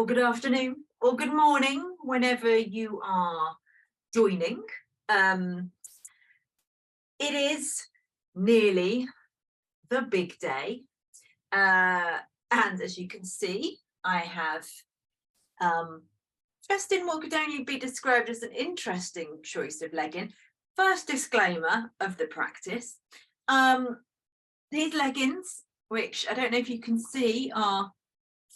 good afternoon, or good morning, whenever you are joining. It is nearly the big day, and as you can see, I have dressed in what could only be described as an interesting choice of legging. First disclaimer of the practice, these leggings, which I don't know if you can see, are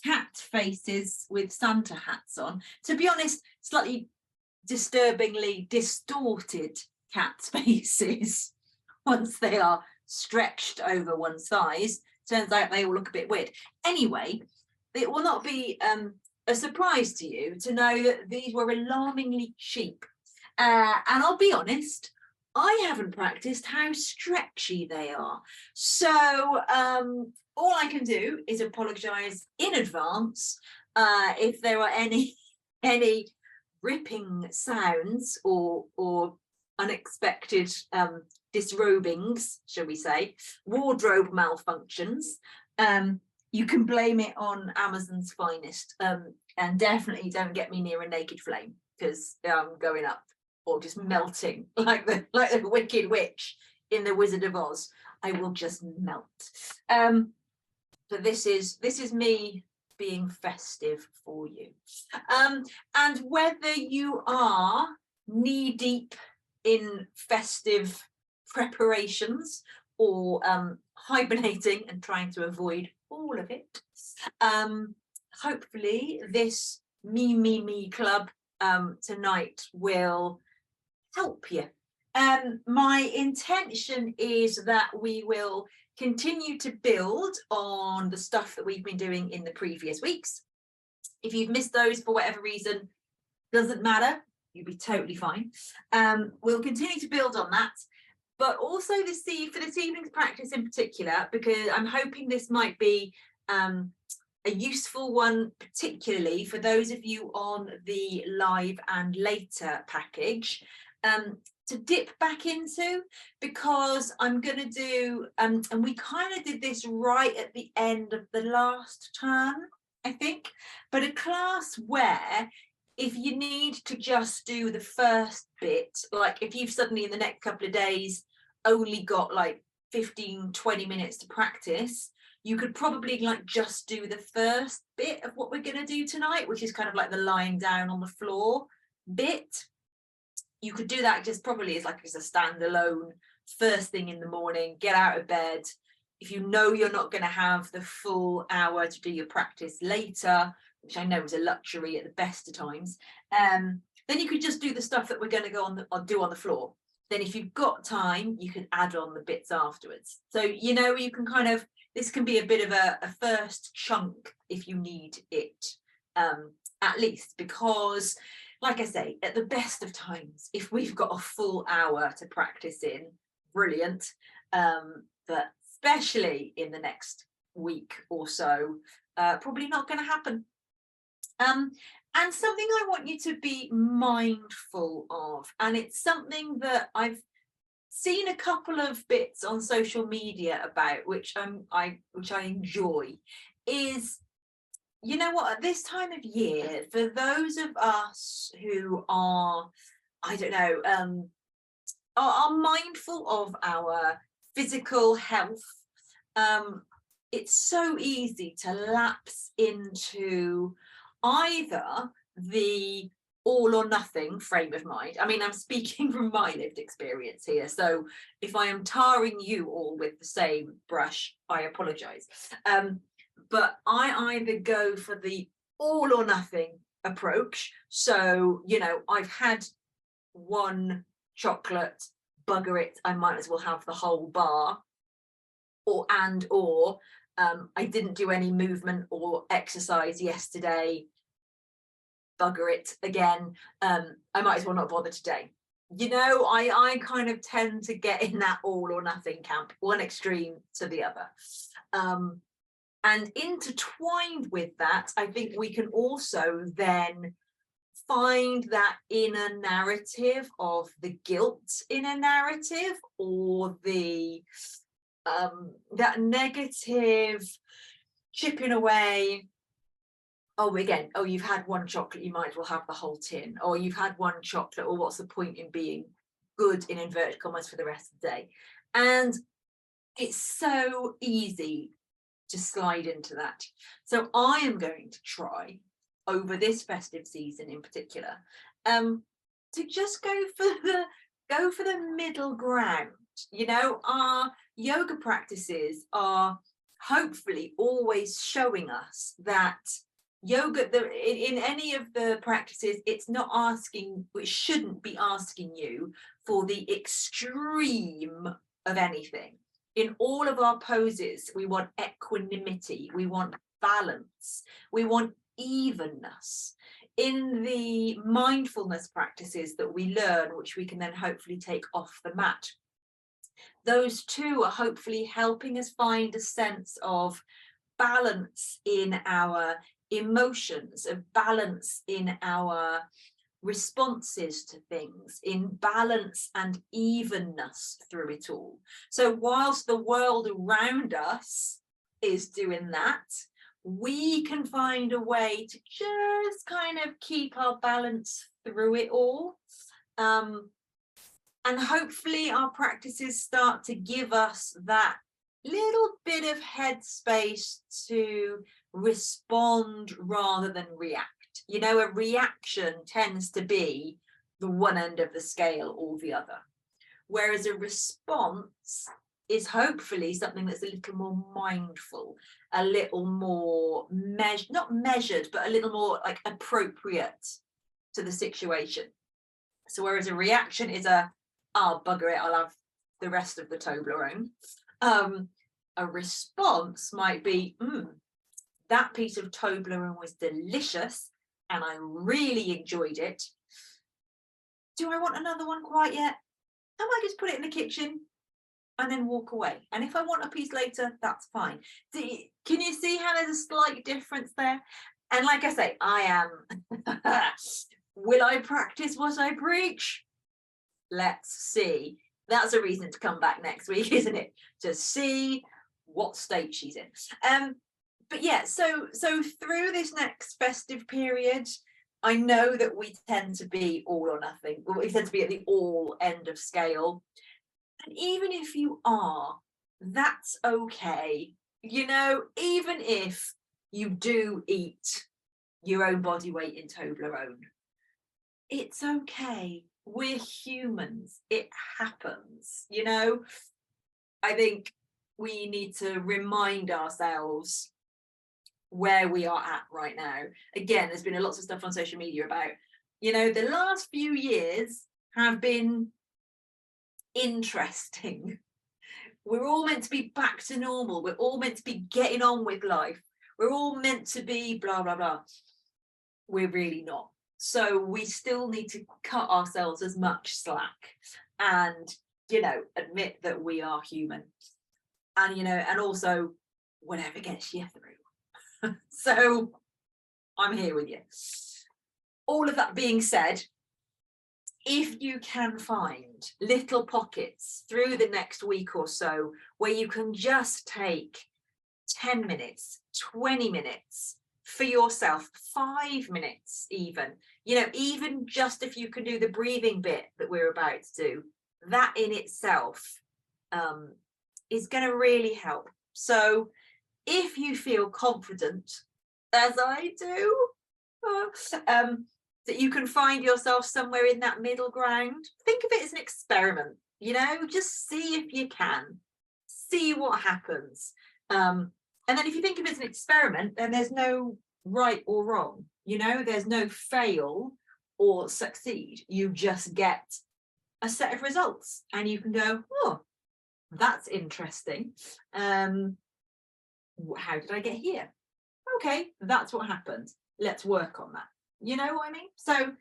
cat faces with Santa hats on. To be honest, slightly disturbingly distorted cat faces once they are stretched over one size. Turns out they all look a bit weird. Anyway, it will not be a surprise to you to know that these were alarmingly cheap. And I'll be honest, I haven't practiced how stretchy they are. So all I can do is apologise in advance if there are any ripping sounds or unexpected disrobings, shall we say, wardrobe malfunctions. You can blame it on Amazon's finest, and definitely don't get me near a naked flame, because I'm going up or just melting like the Wicked Witch in The Wizard of Oz. I will just melt. But this is me being festive for you. And whether you are knee deep in festive preparations or hibernating and trying to avoid all of it, hopefully this me club tonight will help you. My intention is that we will continue to build on the stuff that we've been doing in the previous weeks. If you've missed those for whatever reason, doesn't matter, you'll be totally fine. We'll continue to build on that, but also for this evening's practice in particular, because I'm hoping this might be a useful one, particularly for those of you on the live and later package, to dip back into, because I'm going to do, and we kind of did this right at the end of the last term, I think, but a class where if you need to just do the first bit, like if you've suddenly in the next couple of days only got like 15-20 minutes to practice, you could probably like just do the first bit of what we're going to do tonight, which is kind of like the lying down on the floor bit. You could do that just probably as a standalone first thing in the morning, get out of bed. If you know you're not going to have the full hour to do your practice later, which I know is a luxury at the best of times, then you could just do the stuff that we're going to do on the floor. Then if you've got time, you can add on the bits afterwards. So, you know, you can kind of, this can be a bit of a first chunk if you need it, at least, because like I say, at the best of times, if we've got a full hour to practice in, brilliant. But especially in the next week or so, probably not going to happen. And something I want you to be mindful of, and it's something that I've seen a couple of bits on social media about, which I enjoy, is, you know what, at this time of year, for those of us who are, I don't know, are mindful of our physical health, it's so easy to lapse into either the all or nothing frame of mind. I mean, I'm speaking from my lived experience here, so if I am tarring you all with the same brush, I apologise. But I either go for the all or nothing approach. So, you know, I've had one chocolate, bugger it, I might as well have the whole bar. Or I didn't do any movement or exercise yesterday, bugger it again, I might as well not bother today. You know, I kind of tend to get in that all or nothing camp, one extreme to the other. And intertwined with that, I think we can also then find that inner narrative of the guilt inner narrative, or the that negative chipping away oh, again, oh, you've had one chocolate, you might as well have the whole tin, or you've had one chocolate, or what's the point in being good in inverted commas for the rest of the day? And it's so easy to slide into that. So I am going to try over this festive season in particular, to just go for the middle ground. You know, our yoga practices are hopefully always showing us that yoga, in any of the practices, it's not asking, it shouldn't be asking you for the extreme of anything. In all of our poses, we want equanimity, we want balance, we want evenness. In the mindfulness practices that we learn, which we can then hopefully take off the mat, those two are hopefully helping us find a sense of balance in our emotions, of balance in our responses to things, in balance and evenness through it all. So whilst the world around us is doing that, we can find a way to just kind of keep our balance through it all. And hopefully our practices start to give us that little bit of headspace to respond rather than react. You know, a reaction tends to be the one end of the scale or the other, whereas a response is hopefully something that's a little more mindful, a little more not measured, but a little more like appropriate to the situation. So whereas a reaction is oh, bugger it, I'll have the rest of the Toblerone. A response might be, that piece of Toblerone was delicious and I really enjoyed it. Do I want another one quite yet? I might just put it in the kitchen and then walk away. And if I want a piece later, that's fine. Can you see how there's a slight difference there? And like I say, I am, will I practice what I preach? Let's see. That's a reason to come back next week, isn't it? To see what state she's in. But yeah, so through this next festive period, I know that we tend to be all or nothing. We tend to be at the all end of scale. And even if you are, that's okay. You know, even if you do eat your own body weight in Toblerone, it's okay. We're humans. It happens, you know. I think we need to remind ourselves where we are at right now. Again, there's been lots of stuff on social media about, you know, the last few years have been interesting. We're all meant to be back to normal. We're all meant to be getting on with life. We're all meant to be blah, blah, blah. We're really not. So we still need to cut ourselves as much slack and, you know, admit that we are human. And, you know, and also whatever gets you through. So I'm here with you. All of that being said, if you can find little pockets through the next week or so where you can just take 10 minutes, 20 minutes for yourself, 5 minutes even, you know, even just if you can do the breathing bit that we're about to do, that in itself is going to really help. So if you feel confident, as I do, that you can find yourself somewhere in that middle ground, think of it as an experiment, you know, just see if you can, see what happens. And then if you think of it as an experiment, then there's no right or wrong, you know, there's no fail or succeed. You just get a set of results and you can go, oh, that's interesting. How did I get here? Okay, that's what happened. Let's work on that. You know what I mean? So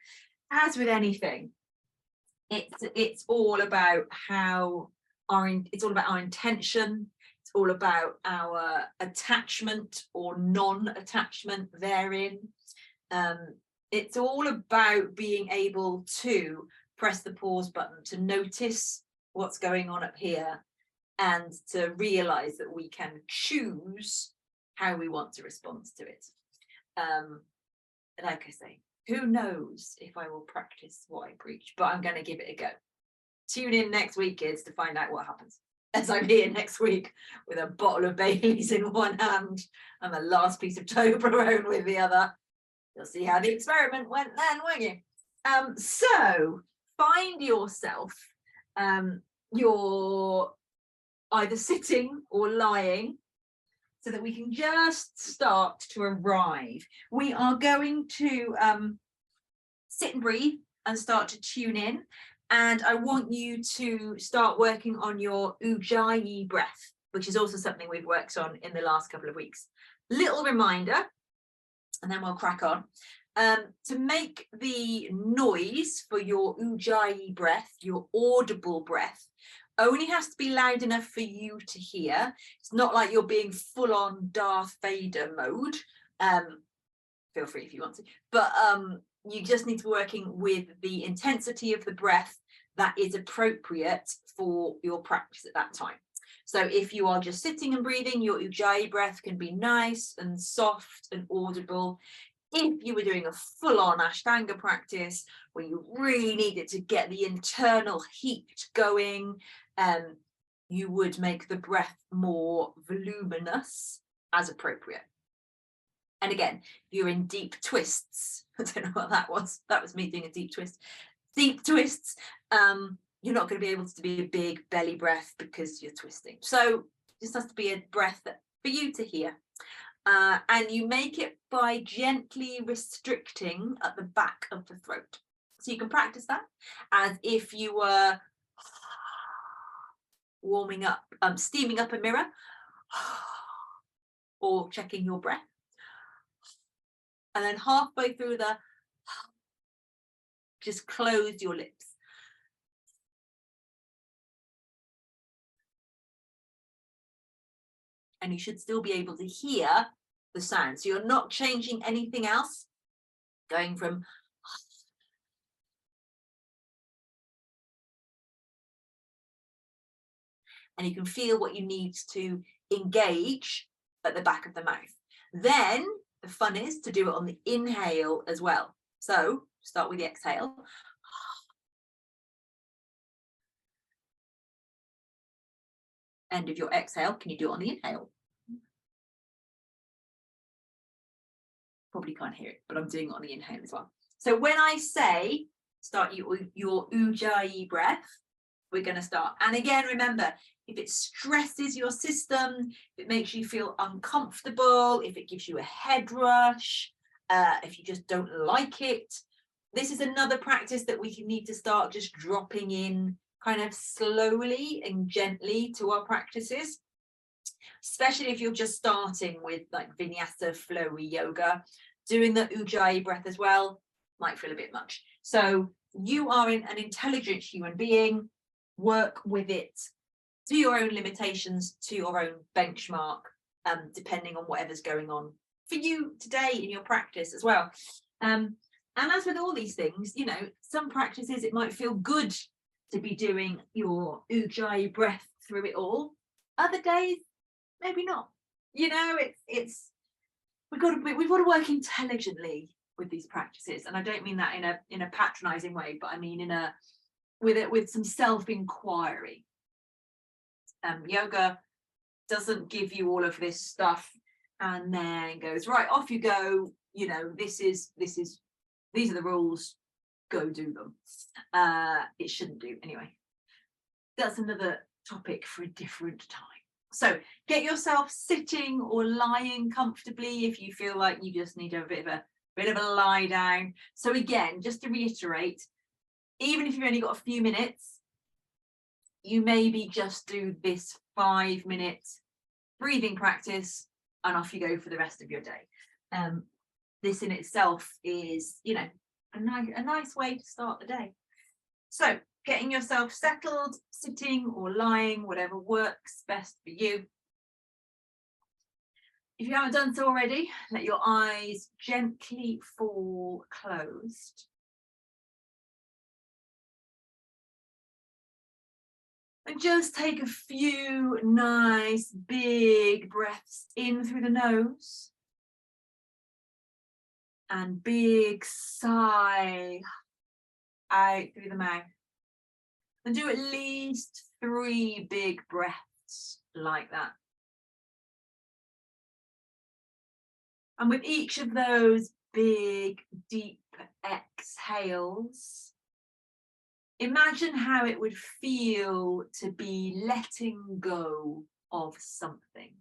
as with anything, it's all about it's all about our intention. It's all about our attachment or non-attachment therein. It's all about being able to press the pause button, to notice what's going on up here and to realize that we can choose how we want to respond to it. Like I say, who knows if I will practice what I preach, but I'm going to give it a go. Tune in next week, kids, to find out what happens. As I'm here next week with a bottle of Baileys in one hand and the last piece of Toblerone with the other. You'll see how the experiment went then, won't you? So find yourself, you're either sitting or lying, so that we can just start to arrive. We are going to sit and breathe and start to tune in. And I want you to start working on your ujjayi breath, which is also something we've worked on in the last couple of weeks. Little reminder, and then we'll crack on. To make the noise for your ujjayi breath, your audible breath, only has to be loud enough for you to hear. It's not like you're being full on Darth Vader mode. Feel free if you want to, but you just need to be working with the intensity of the breath that is appropriate for your practice at that time. So if you are just sitting and breathing, your ujjayi breath can be nice and soft and audible. If you were doing a full-on Ashtanga practice where you really needed to get the internal heat going, you would make the breath more voluminous as appropriate. And again, if you're in deep twists, I don't know what that was. That was me doing a deep twist. Deep twists, you're not going to be able to do a big belly breath because you're twisting. So this has to be a breath that for you to hear. And you make it by gently restricting at the back of the throat. So you can practice that as if you were warming up, steaming up a mirror, or checking your breath. And then halfway through just close your lips. And you should still be able to hear the sound. So you're not changing anything else, going from and you can feel what you need to engage at the back of the mouth. Then the fun is to do it on the inhale as well. So start with the exhale. End of your exhale, can you do it on the inhale? Probably can't hear it, but I'm doing it on the inhale as well. So when I say start your ujjayi breath, we're going to start. And again, remember, if it stresses your system, if it makes you feel uncomfortable, if it gives you a head rush, if you just don't like it, this is another practice that we need to start just dropping in kind of slowly and gently to our practices, especially if you're just starting with like vinyasa flowy yoga. Doing the ujjayi breath as well might feel a bit much. So you are an intelligent human being. Work with it to your own limitations, to your own benchmark, depending on whatever's going on for you today in your practice as well. And as with all these things, you know, some practices it might feel good to be doing your ujjayi breath through it all. Other days, maybe not. You know, we've got to work intelligently with these practices, and I don't mean that in a patronizing way, but I mean with some self-inquiry. Yoga doesn't give you all of this stuff and then goes right off you go. You know, these are the rules. Go do them. It shouldn't do anyway. That's another topic for a different time. So get yourself sitting or lying comfortably if you feel like you just need a bit of a lie down. So again, just to reiterate, even if you've only got a few minutes, you maybe just do this 5-minute breathing practice and off you go for the rest of your day. This in itself is, you know, a nice way to start the day. So getting yourself settled, sitting or lying, whatever works best for you. If you haven't done so already, let your eyes gently fall closed. And just take a few nice big breaths in through the nose and big sigh out through the mouth. And do at least 3 big breaths like that. And with each of those big, deep exhales, imagine how it would feel to be letting go of something.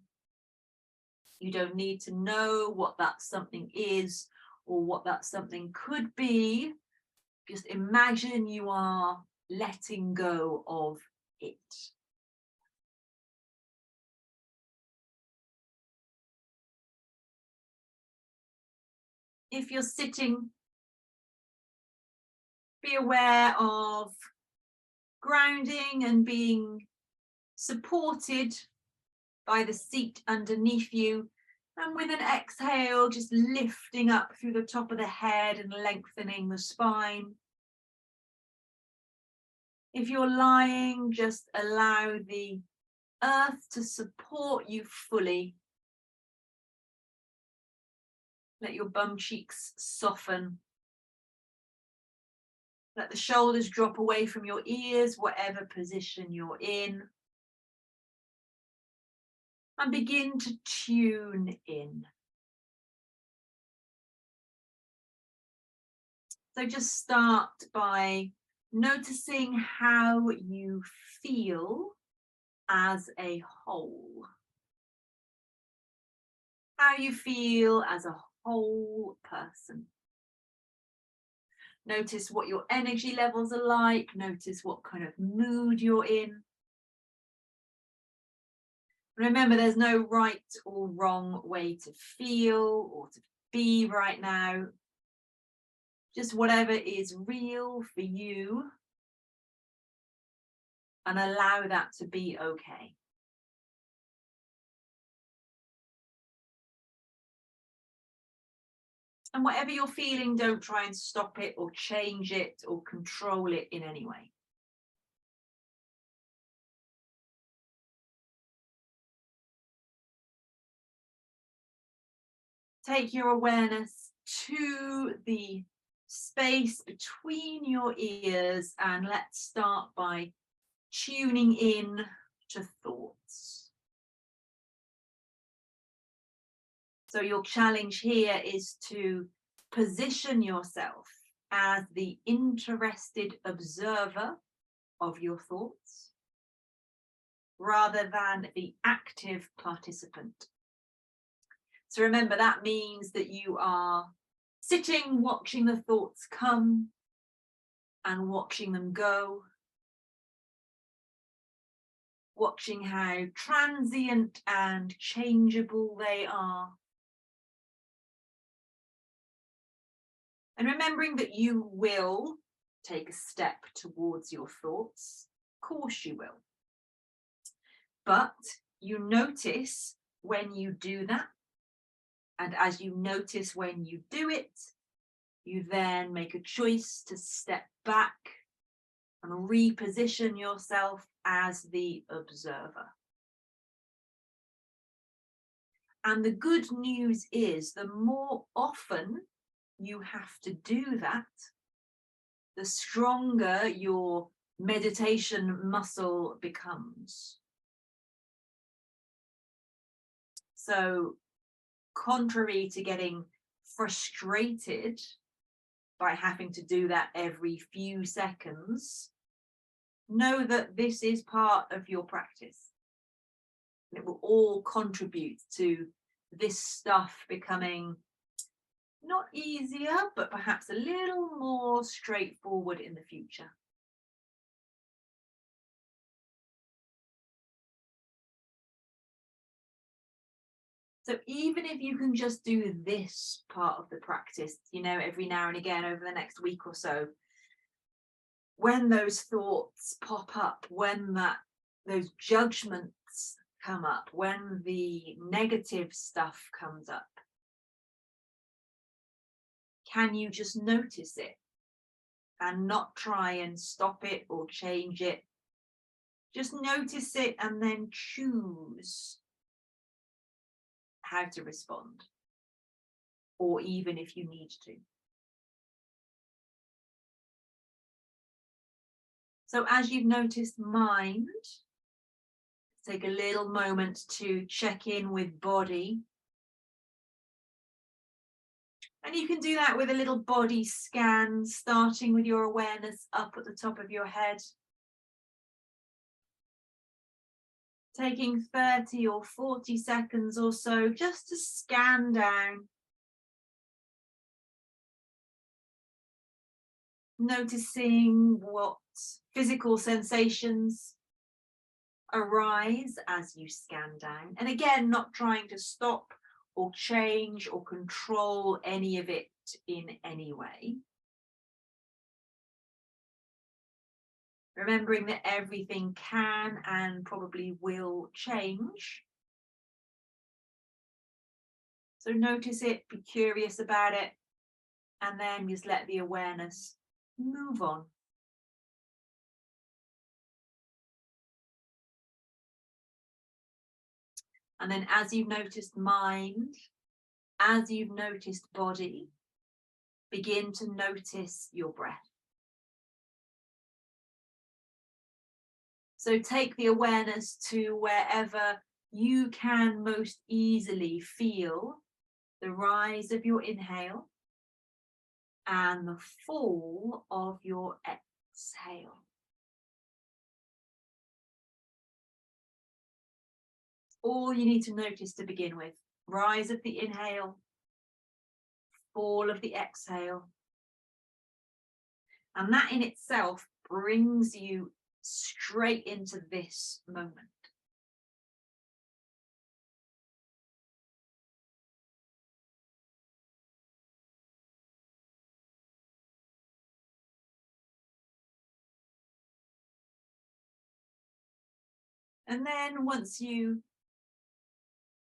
You don't need to know what that something is or what that something could be. Just imagine you are letting go of it. If you're sitting, be aware of grounding and being supported by the seat underneath you. And with an exhale, just lifting up through the top of the head and lengthening the spine. If you're lying, just allow the earth to support you fully. Let your bum cheeks soften. Let the shoulders drop away from your ears, whatever position you're in. And begin to tune in. So just start by noticing how you feel as a whole. How you feel as a whole person. Notice what your energy levels are like. Notice what kind of mood you're in. Remember, there's no right or wrong way to feel or to be right now. Just whatever is real for you, and allow that to be okay. And whatever you're feeling, don't try and stop it or change it or control it in any way. Take your awareness to the space between your ears, and let's start by tuning in to thoughts. So your challenge here is to position yourself as the interested observer of your thoughts, rather than the active participant. So remember, that means that you are sitting, watching the thoughts come and watching them go, watching how transient and changeable they are. And remembering that you will take a step towards your thoughts. Of course you will. But you notice when you do that. And as you notice when you do it, you then make a choice to step back and reposition yourself as the observer. And the good news is, the more often you have to do that, the stronger your meditation muscle becomes. So, contrary to getting frustrated by having to do that every few seconds, know that this is part of your practice. It will all contribute to this stuff becoming not easier, but perhaps a little more straightforward in the future. So even if you can just do this part of the practice, every now and again over the next week or so, when those thoughts pop up, when those judgments come up, when the negative stuff comes up, can you just notice it and not try and stop it or change it? Just notice it and then choose how to respond. or even if you need to. So as you've noticed mind, take a little moment to check in with body. And you can do that with a little body scan, starting with your awareness up at the top of your head. Taking 30 or 40 seconds or so just to scan down. Noticing what physical sensations arise as you scan down. And again, not trying to stop or change or control any of it in any way. Remembering that everything can and probably will change. So notice it, be curious about it, and then just let the awareness move on. And then as you've noticed mind, as you've noticed body, begin to notice your breath. So take the awareness to wherever you can most easily feel the rise of your inhale and the fall of your exhale. All you need to notice to begin with: rise of the inhale, fall of the exhale. And that in itself brings you straight into this moment. And then once you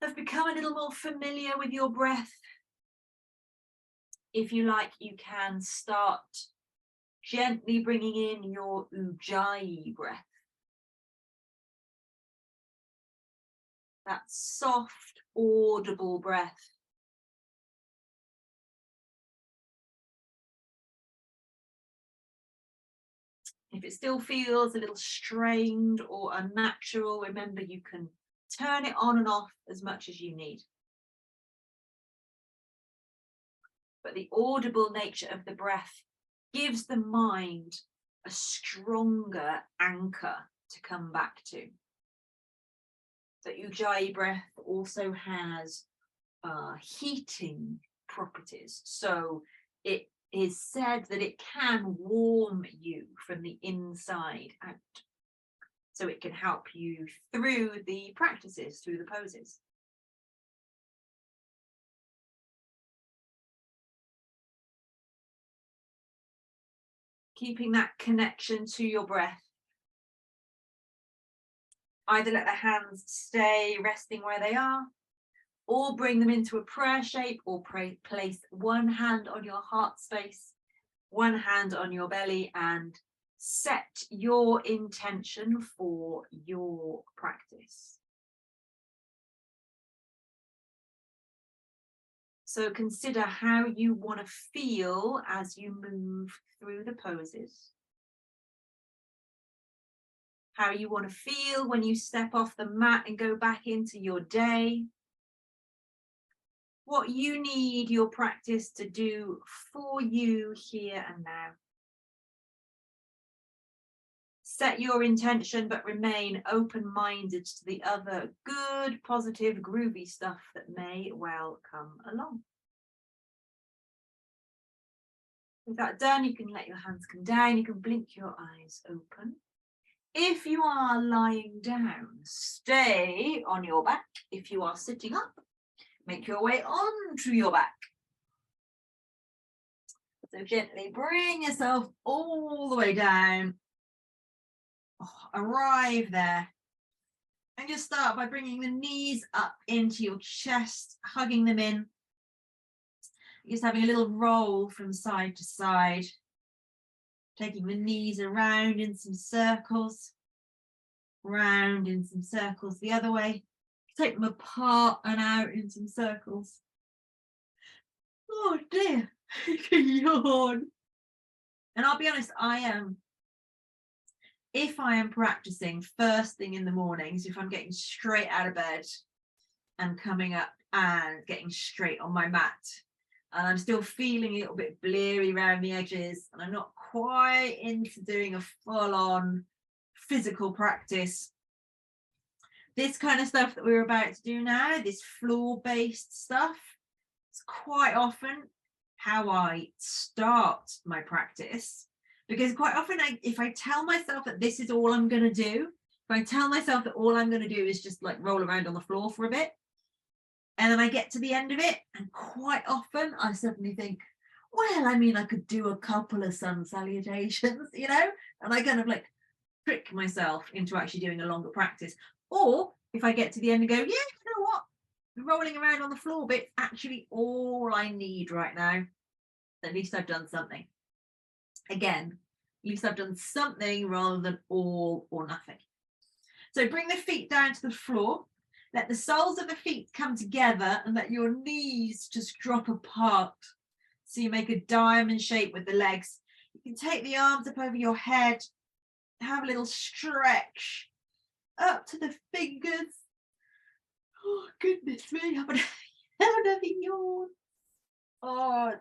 have become a little more familiar with your breath, if you like, you can start gently bringing in your ujjayi breath. That soft, audible breath. If it still feels a little strained or unnatural, remember you can turn it on and off as much as you need. But the audible nature of the breath gives the mind a stronger anchor to come back to. The ujjayi breath also has heating properties. So it is said that it can warm you from the inside out. So it can help you through the practices, through the poses. Keeping that connection to your breath. Either let the hands stay resting where they are, or bring them into a prayer shape, or place one hand on your heart space, one hand on your belly, and set your intention for your practice. So consider how you want to feel as you move through the poses. How you want to feel when you step off the mat and go back into your day. What you need your practice to do for you here and now. Set your intention, but remain open-minded to the other good, positive, groovy stuff that may well come along. With that done, you can let your hands come down. You can blink your eyes open. If you are lying down, stay on your back. If you are sitting up, make your way onto your back. So gently bring yourself all the way down. Arrive there. And just start by bringing the knees up into your chest, hugging them in. Just having a little roll from side to side. Taking the knees around in some circles. Round in some circles the other way. Take them apart and out in some circles. Oh dear. Yawn. And I'll be honest, if I am practicing first thing in the mornings, if I'm getting straight out of bed and coming up and getting straight on my mat, and I'm still feeling a little bit bleary around the edges, and I'm not quite into doing a full-on physical practice, this kind of stuff that we're about to do now, this floor-based stuff, it's quite often how I start my practice. Because quite often, if I tell myself that this is all I'm going to do, if I tell myself that all I'm going to do is just like roll around on the floor for a bit, and then I get to the end of it, and quite often I suddenly think, well, I mean, I could do a couple of sun salutations, you know, and I kind of like trick myself into actually doing a longer practice. Or if I get to the end and go, yeah, you know what? The rolling around on the floor bit's actually all I need right now. At least I've done something. Again, at least I've done something rather than all or nothing. So bring the feet down to the floor. Let the soles of the feet come together and let your knees just drop apart. So you make a diamond shape with the legs. You can take the arms up over your head, have a little stretch up to the fingers. Oh, goodness me, have another yawn. Oh,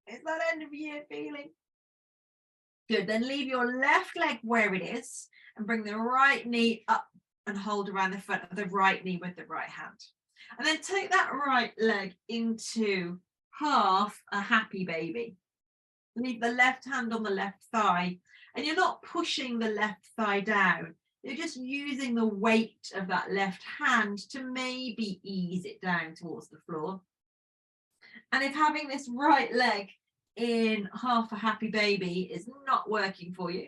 it's that end of year feeling. Good, then leave your left leg where it is and bring the right knee up and hold around the front of the right knee with the right hand. And then take that right leg into half a happy baby. Leave the left hand on the left thigh, and you're not pushing the left thigh down. You're just using the weight of that left hand to maybe ease it down towards the floor. And if having this right leg in half a happy baby is not working for you,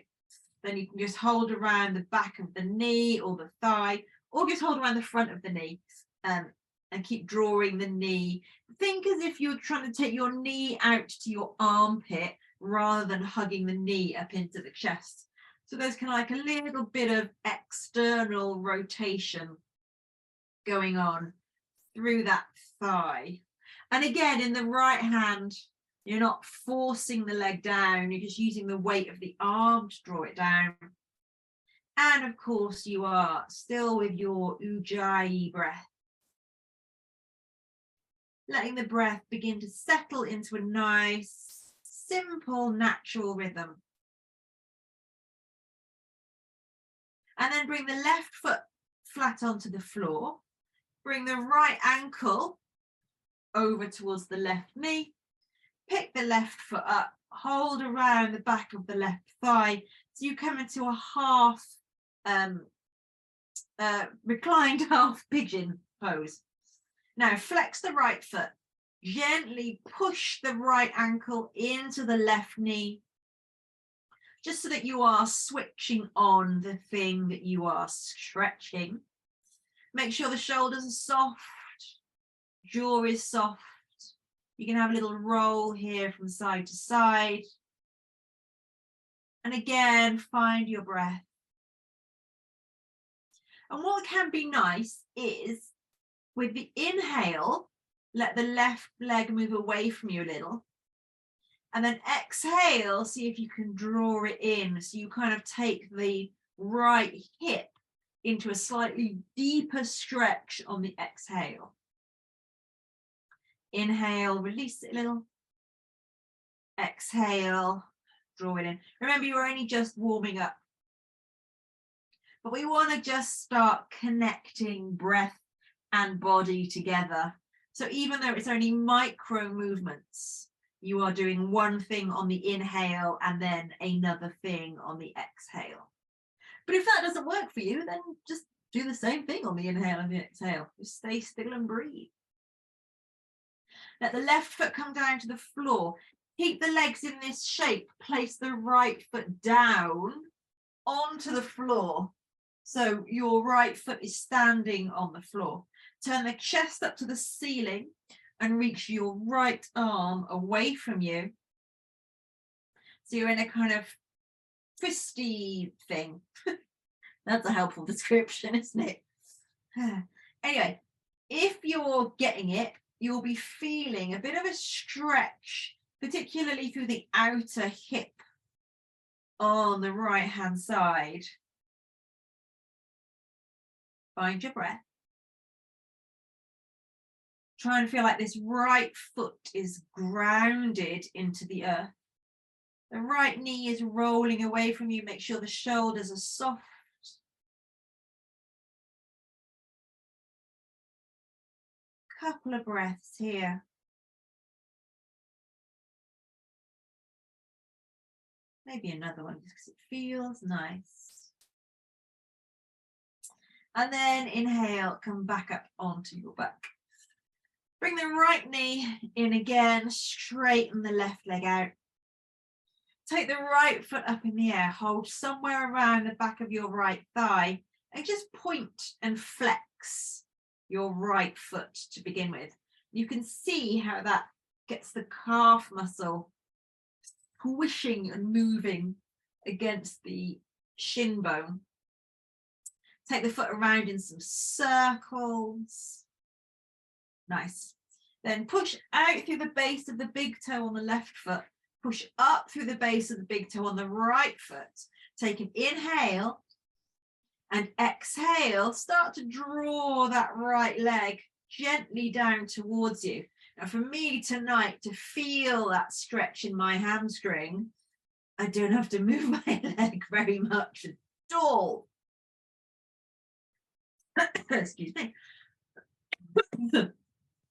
then you can just hold around the back of the knee or the thigh, or just hold around the front of the knee and keep drawing the knee. Think as if you're trying to take your knee out to your armpit rather than hugging the knee up into the chest. So there's kind of like a little bit of external rotation going on through that thigh. And again, in the right hand, you're not forcing the leg down, you're just using the weight of the arm to draw it down. And of course, you are still with your ujjayi breath. Letting the breath begin to settle into a nice, simple, natural rhythm. And then bring the left foot flat onto the floor. Bring the right ankle over towards the left knee. Pick the left foot up, hold around the back of the left thigh. So you come into a half reclined half pigeon pose. Now flex the right foot. Gently push the right ankle into the left knee, just so that you are switching on the thing that you are stretching. Make sure the shoulders are soft, jaw is soft. You can have a little roll here from side to side. And again, find your breath. And what can be nice is with the inhale, let the left leg move away from you a little. And then exhale, see if you can draw it in. So you kind of take the right hip into a slightly deeper stretch on the exhale. Inhale, release it a little. Exhale, draw it in. Remember, you're only just warming up. But we want to just start connecting breath and body together. So even though it's only micro movements, you are doing one thing on the inhale and then another thing on the exhale. But if that doesn't work for you, then just do the same thing on the inhale and the exhale. Just stay still and breathe. Let the left foot come down to the floor. Keep the legs in this shape. Place the right foot down onto the floor. So your right foot is standing on the floor. Turn the chest up to the ceiling and reach your right arm away from you. So you're in a kind of twisty thing. That's a helpful description, isn't it? Anyway, if you're getting it, you'll be feeling a bit of a stretch, particularly through the outer hip on the right hand side. Find your breath. Try and feel like this right foot is grounded into the earth. The right knee is rolling away from you. Make sure the shoulders are soft. Couple of breaths here. Maybe another one just because it feels nice. And then inhale, come back up onto your back. Bring the right knee in again, straighten the left leg out. Take the right foot up in the air, hold somewhere around the back of your right thigh, and just point and flex your right foot to begin with. You can see how that gets the calf muscle squishing and moving against the shin bone. Take the foot around in some circles. Nice. Then push out through the base of the big toe on the left foot. Push up through the base of the big toe on the right foot. Take an inhale and exhale. Start to draw that right leg gently down towards you. Now for me tonight, to feel that stretch in my hamstring, I don't have to move my leg very much at all. Excuse me.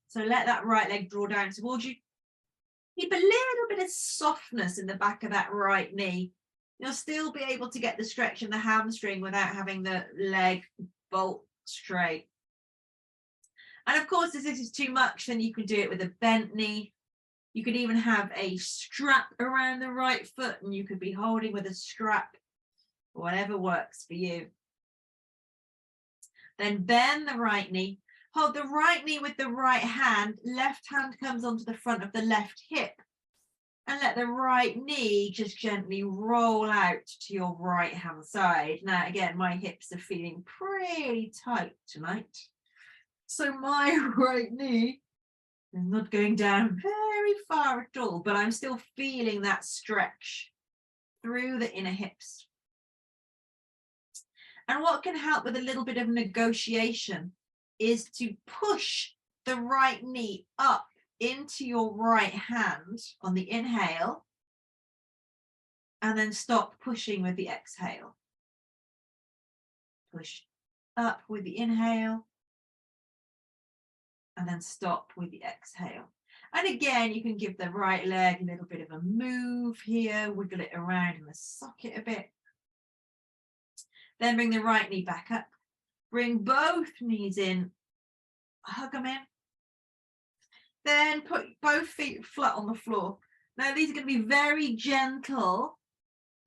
So let that right leg draw down towards you. Keep a little bit of softness in the back of that right knee. You'll still be able to get the stretch in the hamstring without having the leg bolt straight. And of course, if this is too much, then you can do it with a bent knee. You could even have a strap around the right foot and you could be holding with a strap, whatever works for you. Then bend the right knee. Hold the right knee with the right hand. Left hand comes onto the front of the left hip. And let the right knee just gently roll out to your right hand side. Now, again, my hips are feeling pretty tight tonight. So my right knee is not going down very far at all, but I'm still feeling that stretch through the inner hips. And what can help with a little bit of negotiation is to push the right knee up into your right hand on the inhale and then stop pushing with the exhale. Push up with the inhale and then stop with the exhale. And again, you can give the right leg a little bit of a move here, wiggle it around in the socket a bit. Then bring the right knee back up. Bring both knees in, hug them in. Then put both feet flat on the floor. Now these are going to be very gentle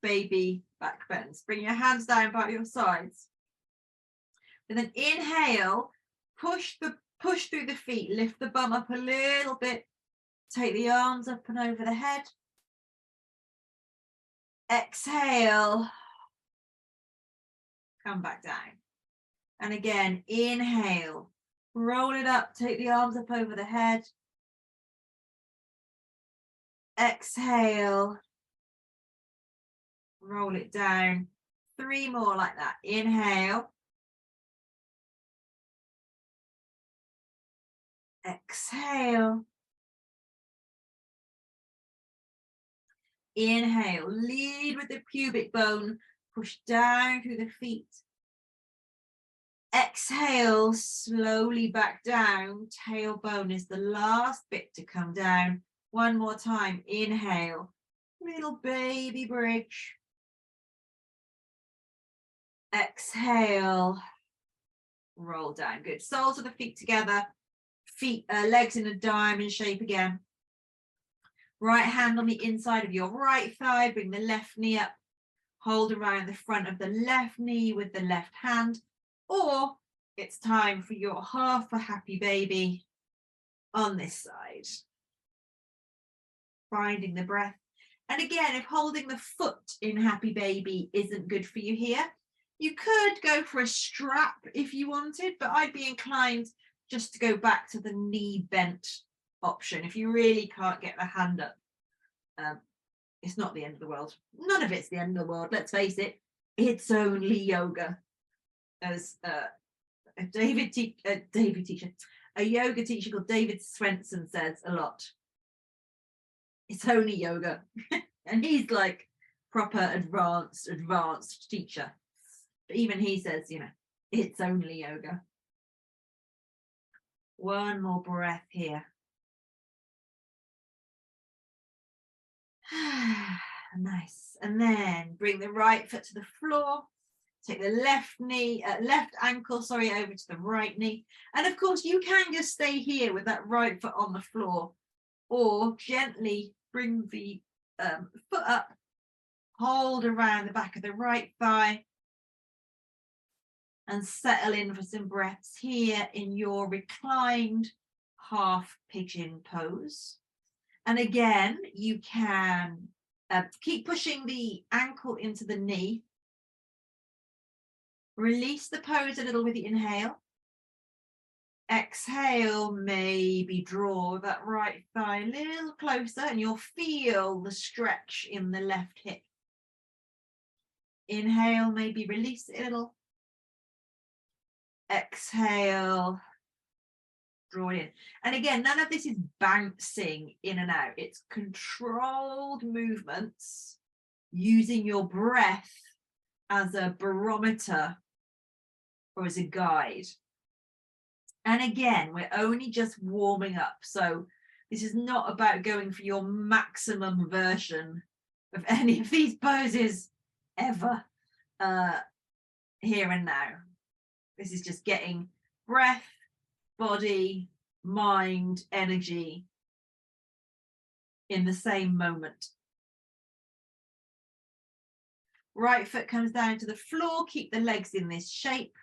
baby back bends. Bring your hands down by your sides. And then inhale, push through the feet, lift the bum up a little bit. Take the arms up and over the head. Exhale. Come back down. And again, inhale. Roll it up, take the arms up over the head. Exhale. Roll it down. 3 more like that. Inhale. Exhale. Inhale. Lead with the pubic bone. Push down through the feet. Exhale, slowly back down. Tailbone is the last bit to come down. One more time. Inhale. Little baby bridge. Exhale. Roll down. Good. Soles of the feet together. Legs in a diamond shape again. Right hand on the inside of your right thigh. Bring the left knee up. Hold around the front of the left knee with the left hand. Or it's time for your half a happy baby on this side. Finding the breath. And again, if holding the foot in happy baby isn't good for you here, you could go for a strap if you wanted, but I'd be inclined just to go back to the knee bent option. If you really can't get the hand up, it's not the end of the world. None of it's the end of the world, let's face it. It's only yoga. As a yoga teacher called David Swenson says a lot. It's only yoga. And he's like proper advanced teacher. But even he says, you know, it's only yoga. One more breath here. Nice. And then bring the right foot to the floor. Take the left ankle, over to the right knee. And of course, you can just stay here with that right foot on the floor, or gently bring the foot up, hold around the back of the right thigh, and settle in for some breaths here in your reclined half pigeon pose. And again, you can keep pushing the ankle into the knee. Release the pose a little with the inhale. Exhale, maybe draw that right thigh a little closer, and you'll feel the stretch in the left hip. Inhale, maybe release it a little. Exhale, draw it in. And again, none of this is bouncing in and out. It's controlled movements using your breath as a barometer or as a guide. And again, we're only just warming up. So this is not about going for your maximum version of any of these poses ever here and now. This is just getting breath, body, mind, energy in the same moment. Right foot comes down to the floor. Keep the legs in this shape.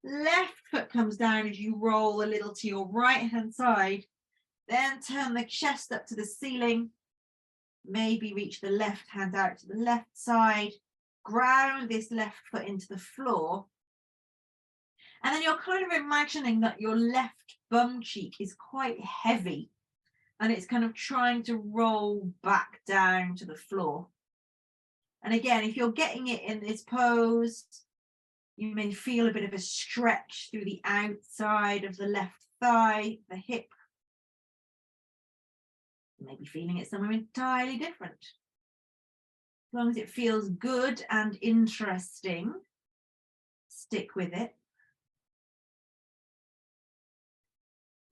Left foot comes down as you roll a little to your right hand side. Then turn the chest up to the ceiling. Maybe reach the left hand out to the left side. Ground this left foot into the floor. And then you're kind of imagining that your left bum cheek is quite heavy and it's kind of trying to roll back down to the floor. And again, if you're getting it in this pose, you may feel a bit of a stretch through the outside of the left thigh, the hip. You may be feeling it somewhere entirely different. As long as it feels good and interesting, stick with it.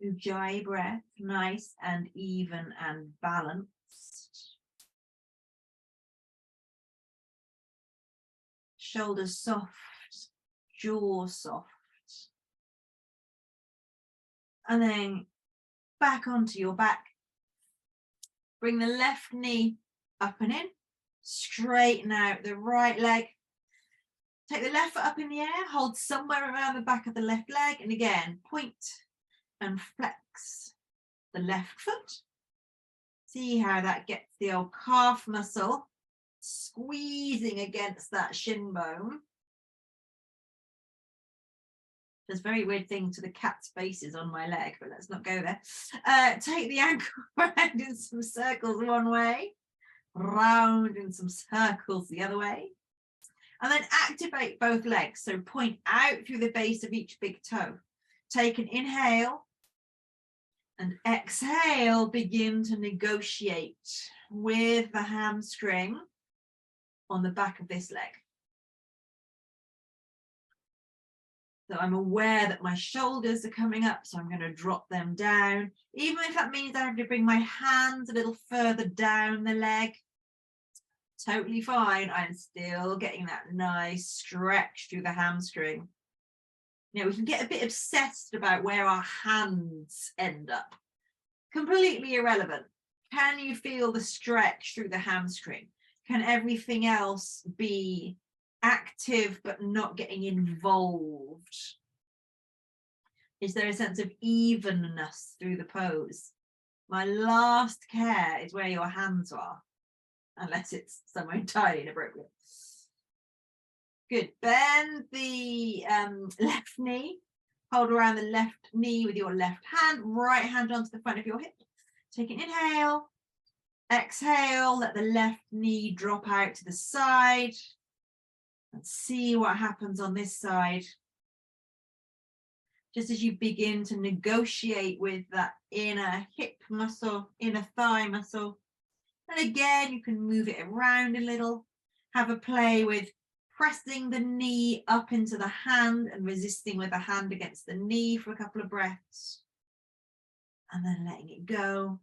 Ujjayi breath, nice and even and balanced. Shoulders soft, jaw soft. And then back onto your back. Bring the left knee up and in. Straighten out the right leg. Take the left foot up in the air. Hold somewhere around the back of the left leg. And again, point and flex the left foot. See how that gets the old calf muscle squeezing against that shin bone. There's very weird thing to the cat's faces on my leg, but let's not go there. Take the ankle around in some circles one way, round in some circles the other way, and then activate both legs. So point out through the base of each big toe. Take an inhale and exhale, begin to negotiate with the hamstring on the back of this leg. So I'm aware that my shoulders are coming up, so I'm going to drop them down. Even if that means I have to bring my hands a little further down the leg, totally fine. I'm still getting that nice stretch through the hamstring. You know, we can get a bit obsessed about where our hands end up. Completely irrelevant. Can you feel the stretch through the hamstring? Can everything else be active but not getting involved? Is there a sense of evenness through the pose? My last care is where your hands are, unless it's somewhere entirely inappropriate. Good. Bend the left knee, Hold around the left knee with your left hand, right hand onto the front of your hip. Take an inhale. Exhale, let the left knee drop out to the side. And see what happens on this side. Just as you begin to negotiate with that inner hip muscle, inner thigh muscle. And again, you can move it around a little. Have a play with pressing the knee up into the hand and resisting with the hand against the knee for a couple of breaths. And then letting it go.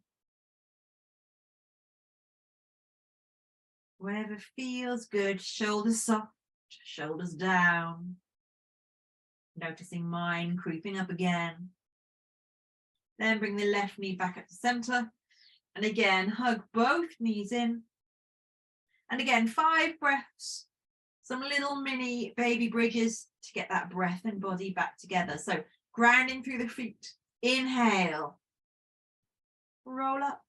Wherever feels good, shoulders soft, shoulders down. Noticing mine creeping up again. Then bring the left knee back up to center. And again, hug both knees in. And again, 5 breaths. Some little mini baby bridges to get that breath and body back together. So grounding through the feet. Inhale. Roll up.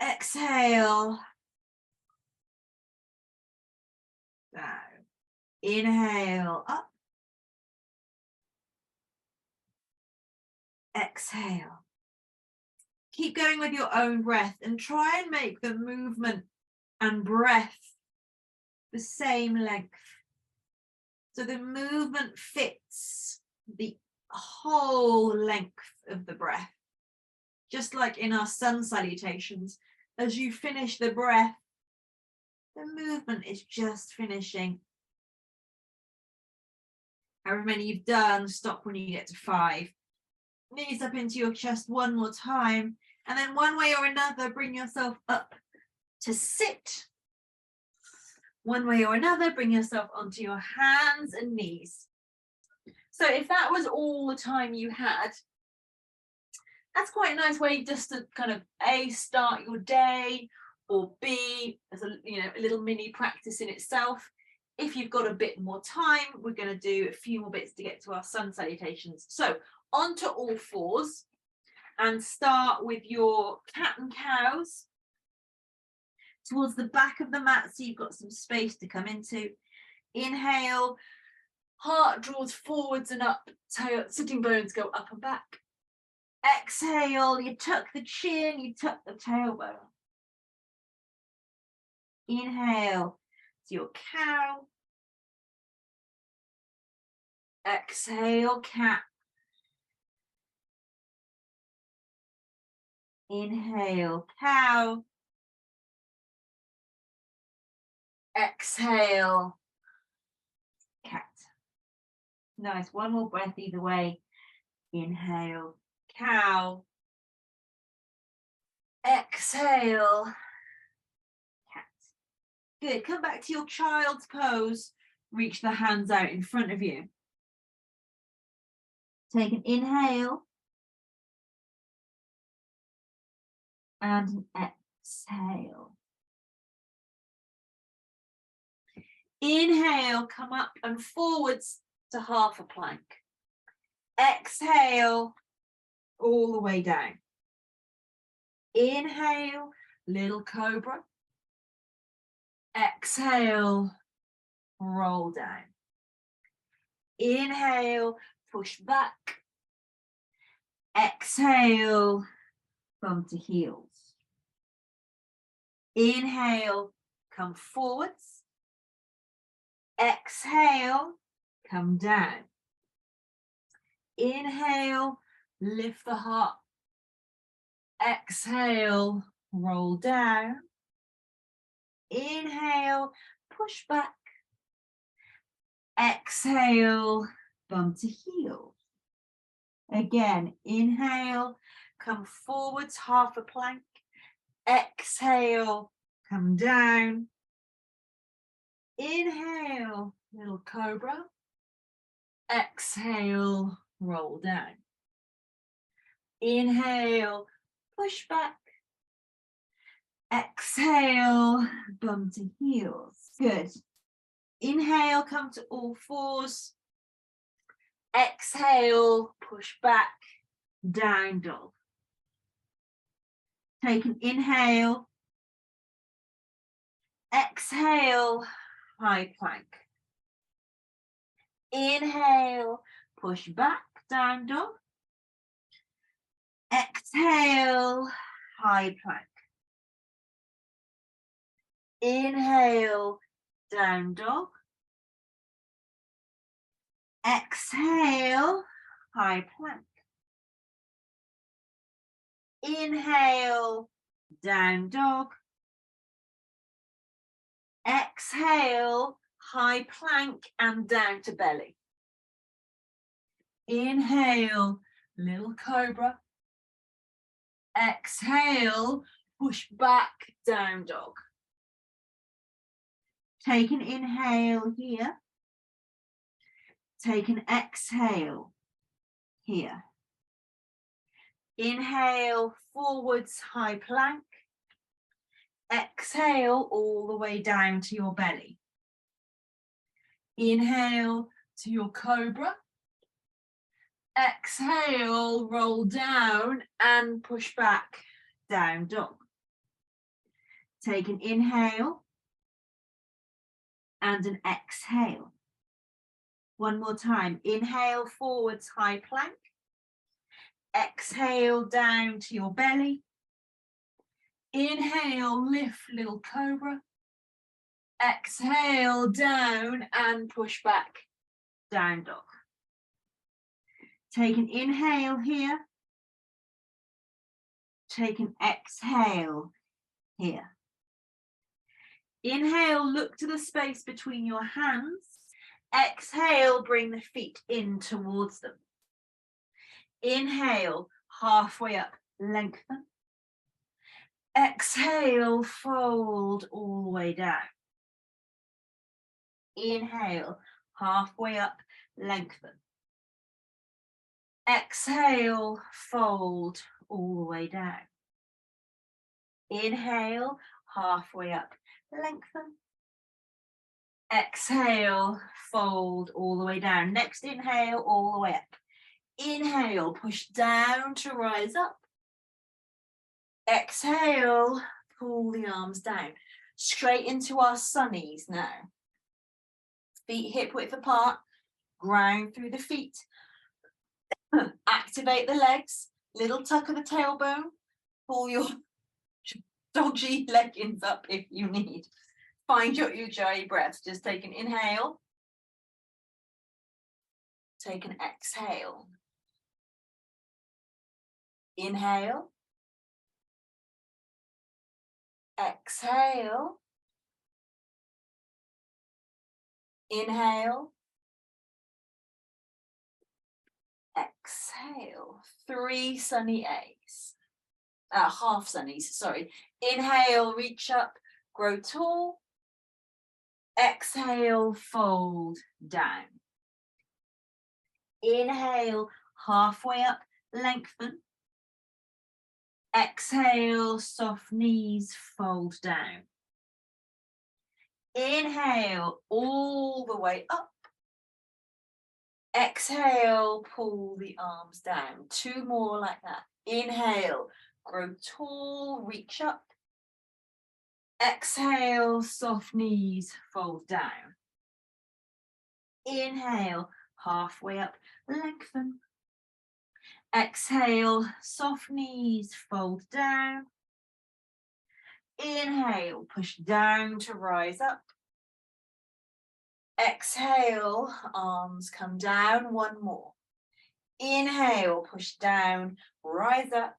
Exhale. Down. Inhale. Up. Exhale. Keep going with your own breath and try and make the movement and breath the same length. So the movement fits the whole length of the breath. Just like in our sun salutations, as you finish the breath, the movement is just finishing. However many you've done, stop when you get to 5. Knees up into your chest one more time. And then one way or another, bring yourself up to sit. One way or another, bring yourself onto your hands and knees. So if that was all the time you had, that's quite a nice way just to kind of A, start your day, or B, as a little mini practice in itself. If you've got a bit more time, we're going to do a few more bits to get to our sun salutations. So onto all fours and start with your cat and cows towards the back of the mat so you've got some space to come into. Inhale, heart draws forwards and up, tail, sitting bones go up and back. Exhale, you tuck the chin, you tuck the tailbone. Inhale to your cow. Exhale, cat. Inhale, cow. Exhale, cat. Nice, one more breath either way. Inhale, cow. Exhale, cat. Good, come back to your child's pose. Reach the hands out in front of you. Take an inhale. And an exhale. Inhale, come up and forwards to half a plank. Exhale, all the way down. Inhale, little cobra. Exhale, roll down. Inhale, push back. Exhale, bum to heels. Inhale, come forwards. Exhale, come down. Inhale, lift the heart. Exhale, roll down. Inhale, push back. Exhale, bum to heels. Again, inhale, come forwards, half a plank. Exhale, come down. Inhale, little cobra. Exhale, roll down. Inhale, push back. Exhale, bum to heels. Good. Inhale, come to all fours. Exhale, push back, down dog. Take an inhale. Exhale, high plank. Inhale, push back, down dog. Exhale, high plank. Inhale, down dog. Exhale, high plank. Inhale, down dog. Exhale, high plank and down to belly. Inhale, little cobra. Exhale, push back, down dog. Take an inhale here. Take an exhale here. Inhale, forwards, high plank. Exhale all the way down to your belly. Inhale to your cobra. Exhale, roll down and push back, down dog. Take an inhale and an exhale. One more time. Inhale, forwards, high plank. Exhale down to your belly. Inhale, lift, little cobra. Exhale down and push back, down dog. Take an inhale here. Take an exhale here. Inhale, look to the space between your hands. Exhale, bring the feet in towards them. Inhale, halfway up, lengthen. Exhale, fold all the way down. Inhale, halfway up, lengthen. Exhale, fold all the way down. Inhale, halfway up, lengthen. Exhale, fold all the way down. Next inhale, all the way up. Inhale, push down to rise up. Exhale, pull the arms down. Straight into our sunnies now. Feet hip width apart, ground through the feet. Activate the legs, little tuck of the tailbone. Pull your doggy leggings up if you need. Find your ujjayi breath. Just take an inhale. Take an exhale. Inhale. Exhale. Inhale. Exhale. 3 sunny A's. Half sunnies, sorry. Inhale, reach up, grow tall. Exhale, fold down. Inhale, halfway up, lengthen. Exhale, soft knees, fold down. Inhale, all the way up. Exhale, pull the arms down. 2 more like that. Inhale, grow tall, reach up. Exhale, soft knees, fold down. Inhale, halfway up, lengthen. Exhale, soft knees, fold down. Inhale, push down to rise up. Exhale, arms come down. 1 more. Inhale, push down, rise up.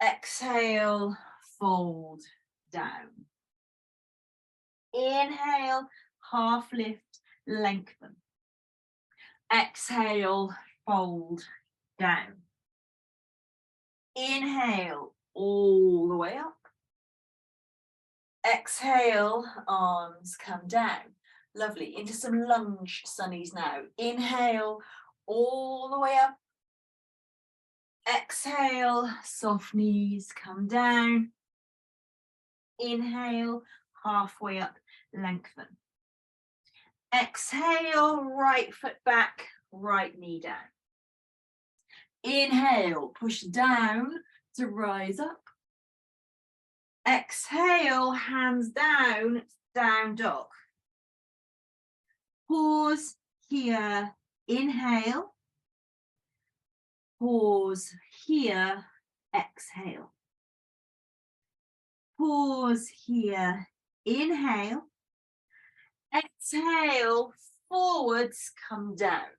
Exhale, fold down. Inhale, half lift, lengthen. Exhale, fold down. Inhale, all the way up. Exhale, arms come down. Lovely. Into some lunge sunnies now. Inhale, all the way up. Exhale, soft knees come down. Inhale, halfway up, lengthen. Exhale, right foot back, right knee down. Inhale, push down to rise up. Exhale, hands down, down dog. Pause here Inhale. Pause here. Exhale. Pause here. Inhale. Exhale. Forwards, come down.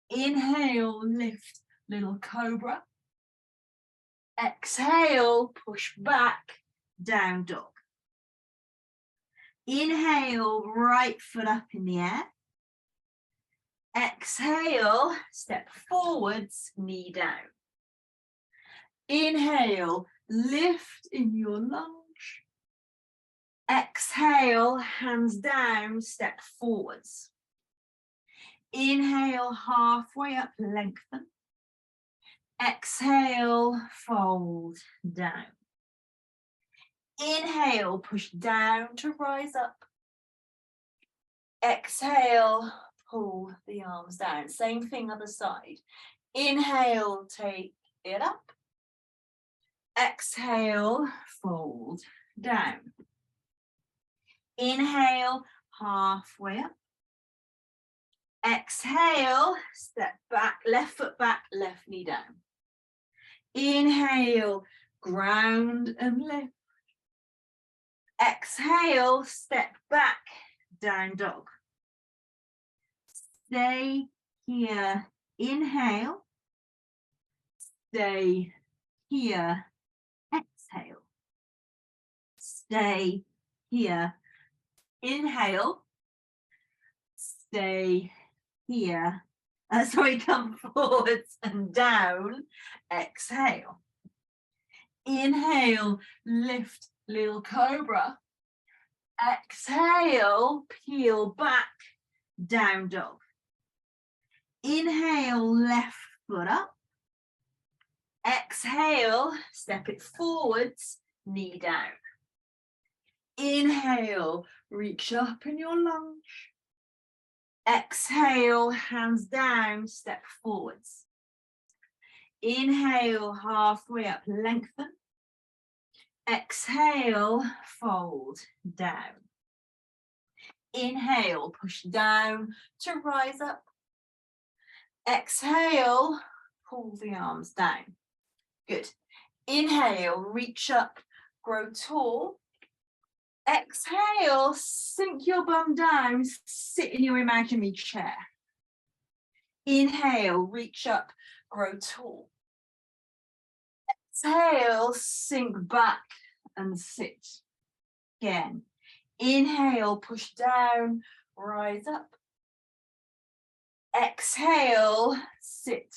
Inhale, lift, little cobra. Exhale, push back, down dog. Inhale, right foot up in the air. Exhale, step forwards, knee down. Inhale, lift in your lunge. Exhale, hands down, step forwards. Inhale, halfway up, lengthen. Exhale, fold down. Inhale, push down to rise up. Exhale, pull the arms down. Same thing other side. Inhale, take it up. Exhale, fold down. Inhale, halfway up. Exhale, step back, left foot back, left knee down. Inhale, ground and lift. Exhale, step back, down dog. Stay here, inhale. Stay here, exhale. Stay here, inhale. Stay here. Come forwards and down, exhale. Inhale, lift, little cobra. Exhale, peel back, down dog. Inhale, left foot up. Exhale, step it forwards, knee down. Inhale, reach up in your lunge. Exhale, hands down, step forwards. Inhale, halfway up, lengthen. Exhale, fold down. Inhale, push down to rise up. Exhale, pull the arms down. Good. Inhale, reach up, grow tall. Exhale, sink your bum down, sit in your imaginary chair. Inhale, reach up, grow tall. Exhale, sink back and sit. Again. Inhale, push down, rise up. Exhale, sit.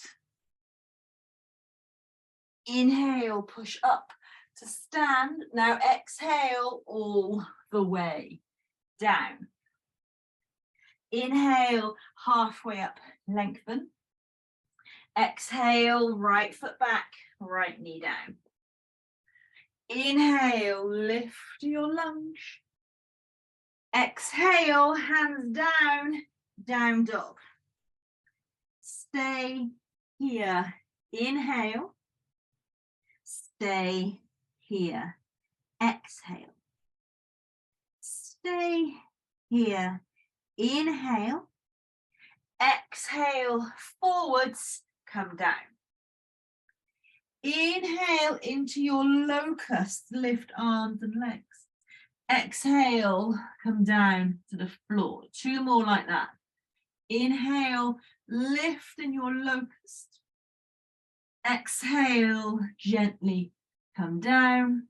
Inhale, push up to stand. Now exhale all the way down. Inhale, halfway up, lengthen. Exhale, right foot back, right knee down. Inhale, lift your lunge. Exhale, hands down, down dog. Stay here. Inhale. Stay here. Exhale. Stay here. Inhale. Exhale, forwards, come down. Inhale into your locust, lift arms and legs. Exhale, come down to the floor. 2 more like that. Inhale, lift in your locust. Exhale, gently come down.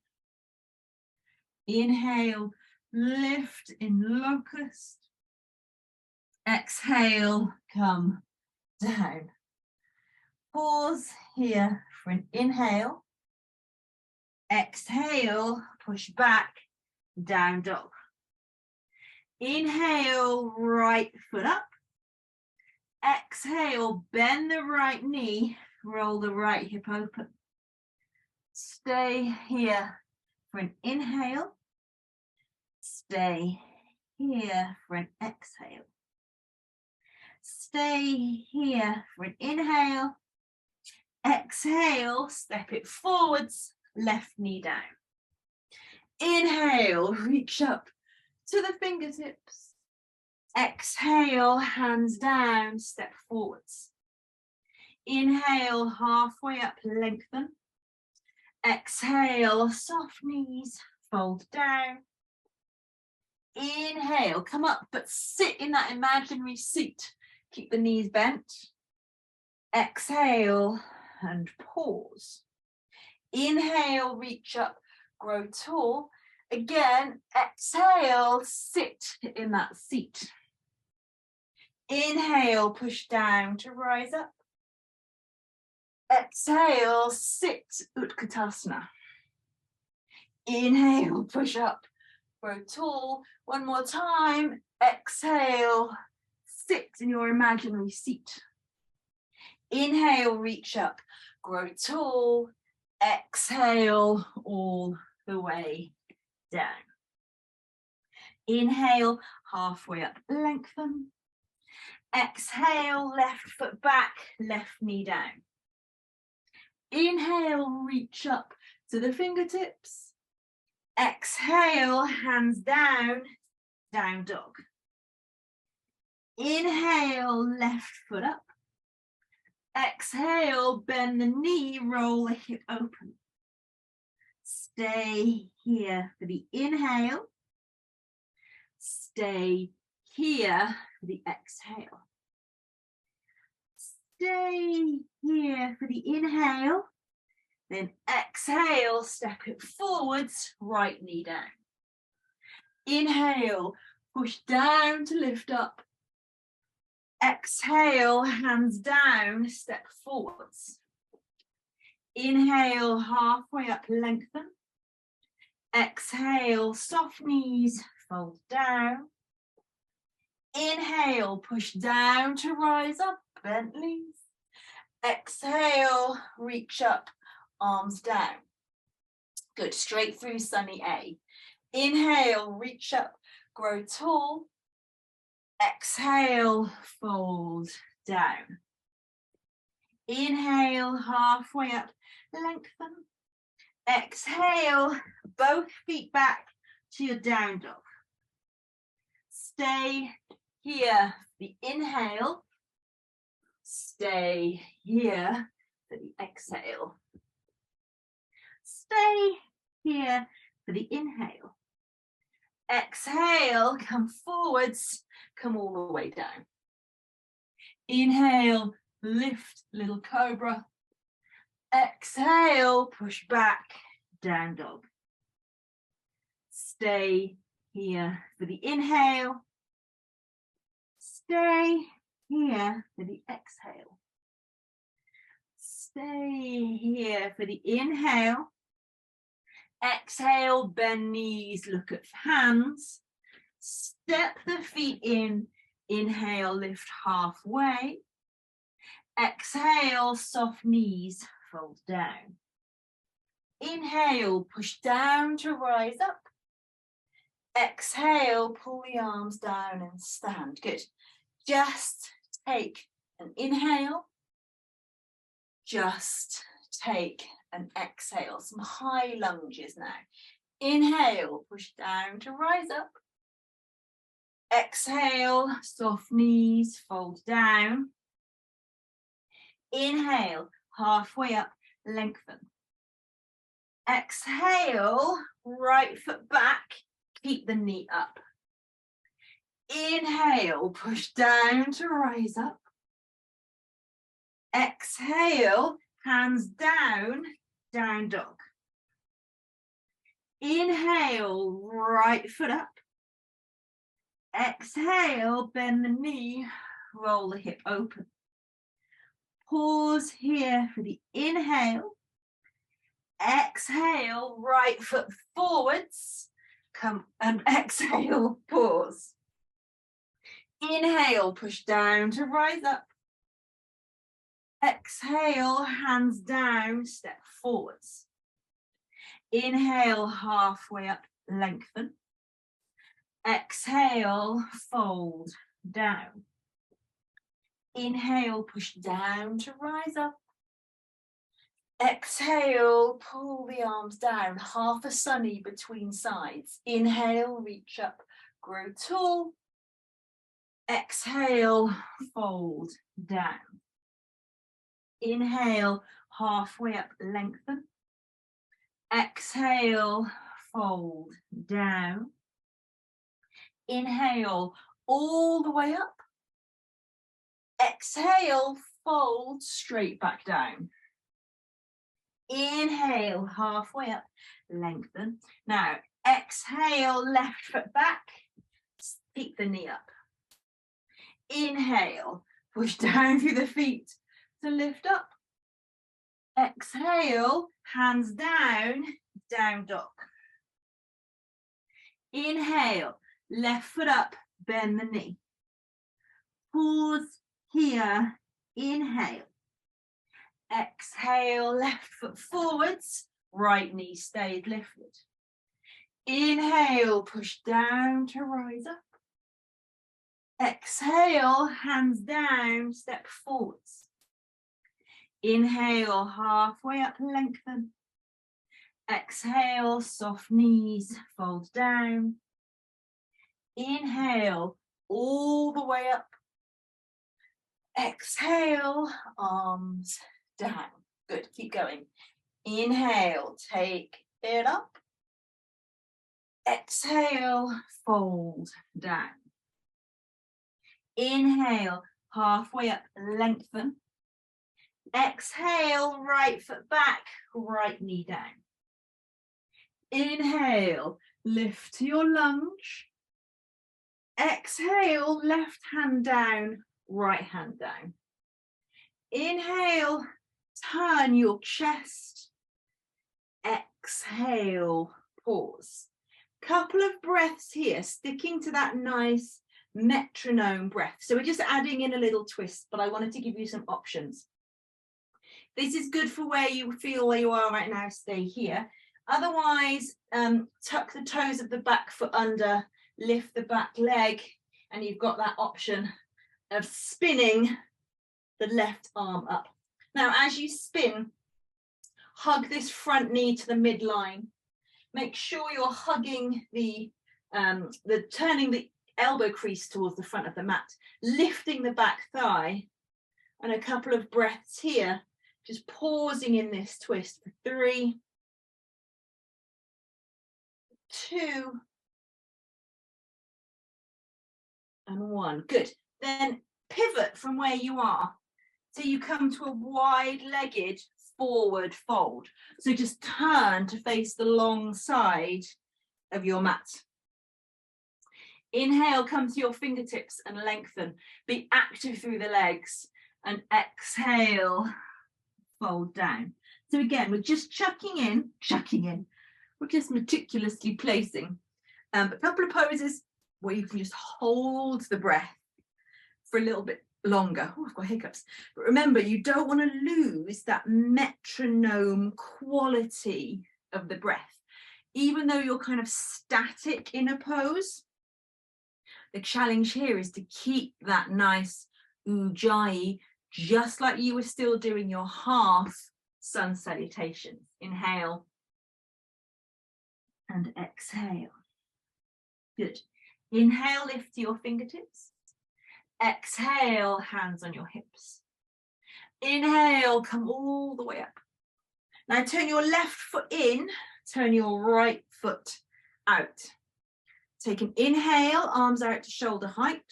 Inhale, lift in locust. Exhale, come down. Pause here for an inhale. Exhale, push back, down dog. Inhale, right foot up. Exhale, bend the right knee, roll the right hip open. Stay here for an inhale. Stay here for an exhale. Stay here for an inhale. Exhale, step it forwards, left knee down. Inhale, reach up to the fingertips. Exhale, hands down, step forwards. Inhale, halfway up, lengthen. Exhale, soft knees, fold down. Inhale, come up, but sit in that imaginary seat. Keep the knees bent. Exhale and pause. Inhale, reach up, grow tall. Again, exhale, sit in that seat. Inhale, push down to rise up. Exhale, sit, Utkatasana. Inhale, push up, grow tall. One more time. Exhale, sit in your imaginary seat. Inhale, reach up, grow tall. Exhale, all the way down. Inhale, halfway up, lengthen. Exhale, left foot back, left knee down. Inhale, reach up to the fingertips. Exhale, hands down, down dog. Inhale, left foot up. Exhale, bend the knee, roll the hip open. Stay here for the inhale. Stay here for the exhale. Stay here for the inhale. Then exhale, step it forwards, right knee down. Inhale, push down to lift up. Exhale, hands down, step forwards. Inhale, halfway up, lengthen. Exhale, soft knees, fold down. Inhale, push down to rise up, bent knees. Exhale, reach up, arms down. Good, straight through sunny A. Inhale, reach up, grow tall. Exhale, fold down. Inhale, halfway up, lengthen. Exhale, both feet back to your down dog. Stay here for the inhale. Stay here for the exhale. Stay here for the inhale. Exhale, come forwards, come all the way down. Inhale, lift, little cobra. Exhale, push back, down dog. Stay here for the inhale. Stay here for the exhale. Stay here for the inhale. Exhale, bend knees, look at hands. Step the feet in. Inhale, lift halfway. Exhale, soft knees, fold down. Inhale, push down to rise up. Exhale, pull the arms down and stand. Good. Just take an inhale. Just take an exhale. Some high lunges now. Inhale, push down to rise up. Exhale, soft knees, fold down. Inhale, halfway up, lengthen. Exhale, right foot back, keep the knee up. Inhale, push down to rise up. Exhale, hands down, down dog. Inhale, right foot up. Exhale, bend the knee, roll the hip open. Pause here for the inhale. Exhale, right foot forwards. Come and exhale, pause. Inhale, push down to rise up. Exhale, hands down, step forwards. Inhale, halfway up, lengthen. Exhale, fold down. Inhale, push down to rise up. Exhale, pull the arms down, half a sunny between sides. Inhale, reach up, grow tall. Exhale, fold down. Inhale, halfway up, lengthen. Exhale, fold down. Inhale, all the way up. Exhale, fold straight back down. Inhale, halfway up, lengthen. Now, exhale, left foot back, keep the knee up. Inhale, push down through the feet to lift up. Exhale, hands down, down dog. Inhale, left foot up, bend the knee. Pause here, inhale. Exhale, left foot forwards, right knee stayed lifted. Inhale, push down to rise up. Exhale, hands down, step forwards. Inhale, halfway up, lengthen. Exhale, soft knees, fold down. Inhale, all the way up. Exhale, arms down. Good, keep going. Inhale, take it up. Exhale, fold down. Inhale, halfway up, lengthen. Exhale, right foot back, right knee down. Inhale, lift to your lunge. Exhale, left hand down, right hand down. Inhale, turn your chest. Exhale, pause. Couple of breaths here, sticking to that nice metronome breath. So we're just adding in a little twist, but I wanted to give you some options. This is good for where you feel where you are right now, stay here. Otherwise, tuck the toes of the back foot under, lift the back leg, and you've got that option of spinning the left arm up. Now, as you spin, hug this front knee to the midline. Make sure you're hugging turning the elbow crease towards the front of the mat, lifting the back thigh, and a couple of breaths here, just pausing in this twist for 3, 2, and 1. Good. Then pivot from where you are. So you come to a wide-legged forward fold. So just turn to face the long side of your mat. Inhale, come to your fingertips and lengthen. Be active through the legs. And exhale, fold down. So again, we're just chucking in. We're just meticulously placing a couple of poses where you can just hold the breath for a little bit longer. Oh, I've got hiccups. But remember, you don't want to lose that metronome quality of the breath. Even though you're kind of static in a pose, the challenge here is to keep that nice ujjayi, just like you were still doing your half sun salutation. Inhale and exhale. Good. Inhale, lift to your fingertips. Exhale, hands on your hips. Inhale, come all the way up. Now turn your left foot in, turn your right foot out. Take an inhale, arms out to shoulder height.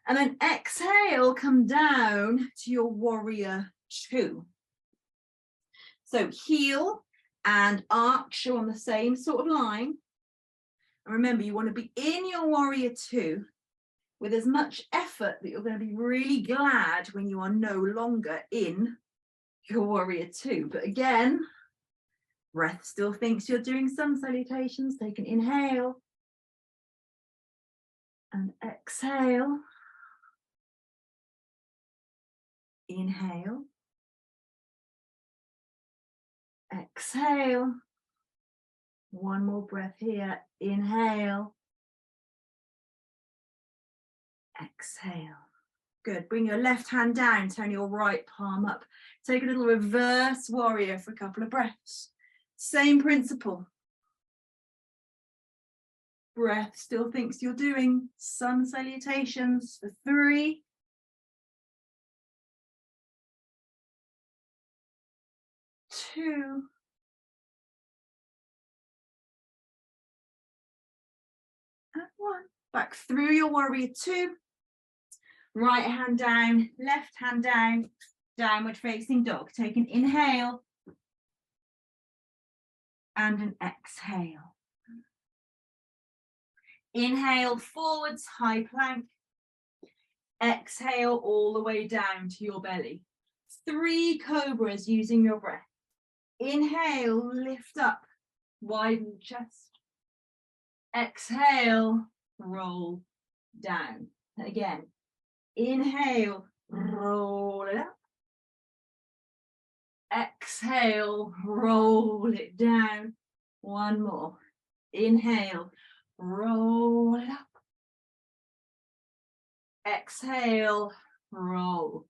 And then exhale, come down to your warrior 2. So heel and arch are on the same sort of line. And remember, you want to be in your warrior 2 with as much effort that you're going to be really glad when you are no longer in your warrior 2. But again, breath still thinks you're doing sun salutations. Take an inhale and exhale. Inhale. Exhale. One more breath here. Inhale. Exhale. Good. Bring your left hand down, turn your right palm up. Take a little reverse warrior for a couple of breaths. Same principle. breath still thinks you're doing sun salutations for 3, 2, and 1. Back through your warrior 2. Right hand down, left hand down, downward facing dog. Take an inhale and an exhale. Inhale forwards, high plank. Exhale all the way down to your belly. 3 cobras using your breath. Inhale, lift up, widen chest. Exhale, roll down. Again, inhale, roll it up. Exhale, roll it down. 1 more. Inhale, roll it up. Exhale, roll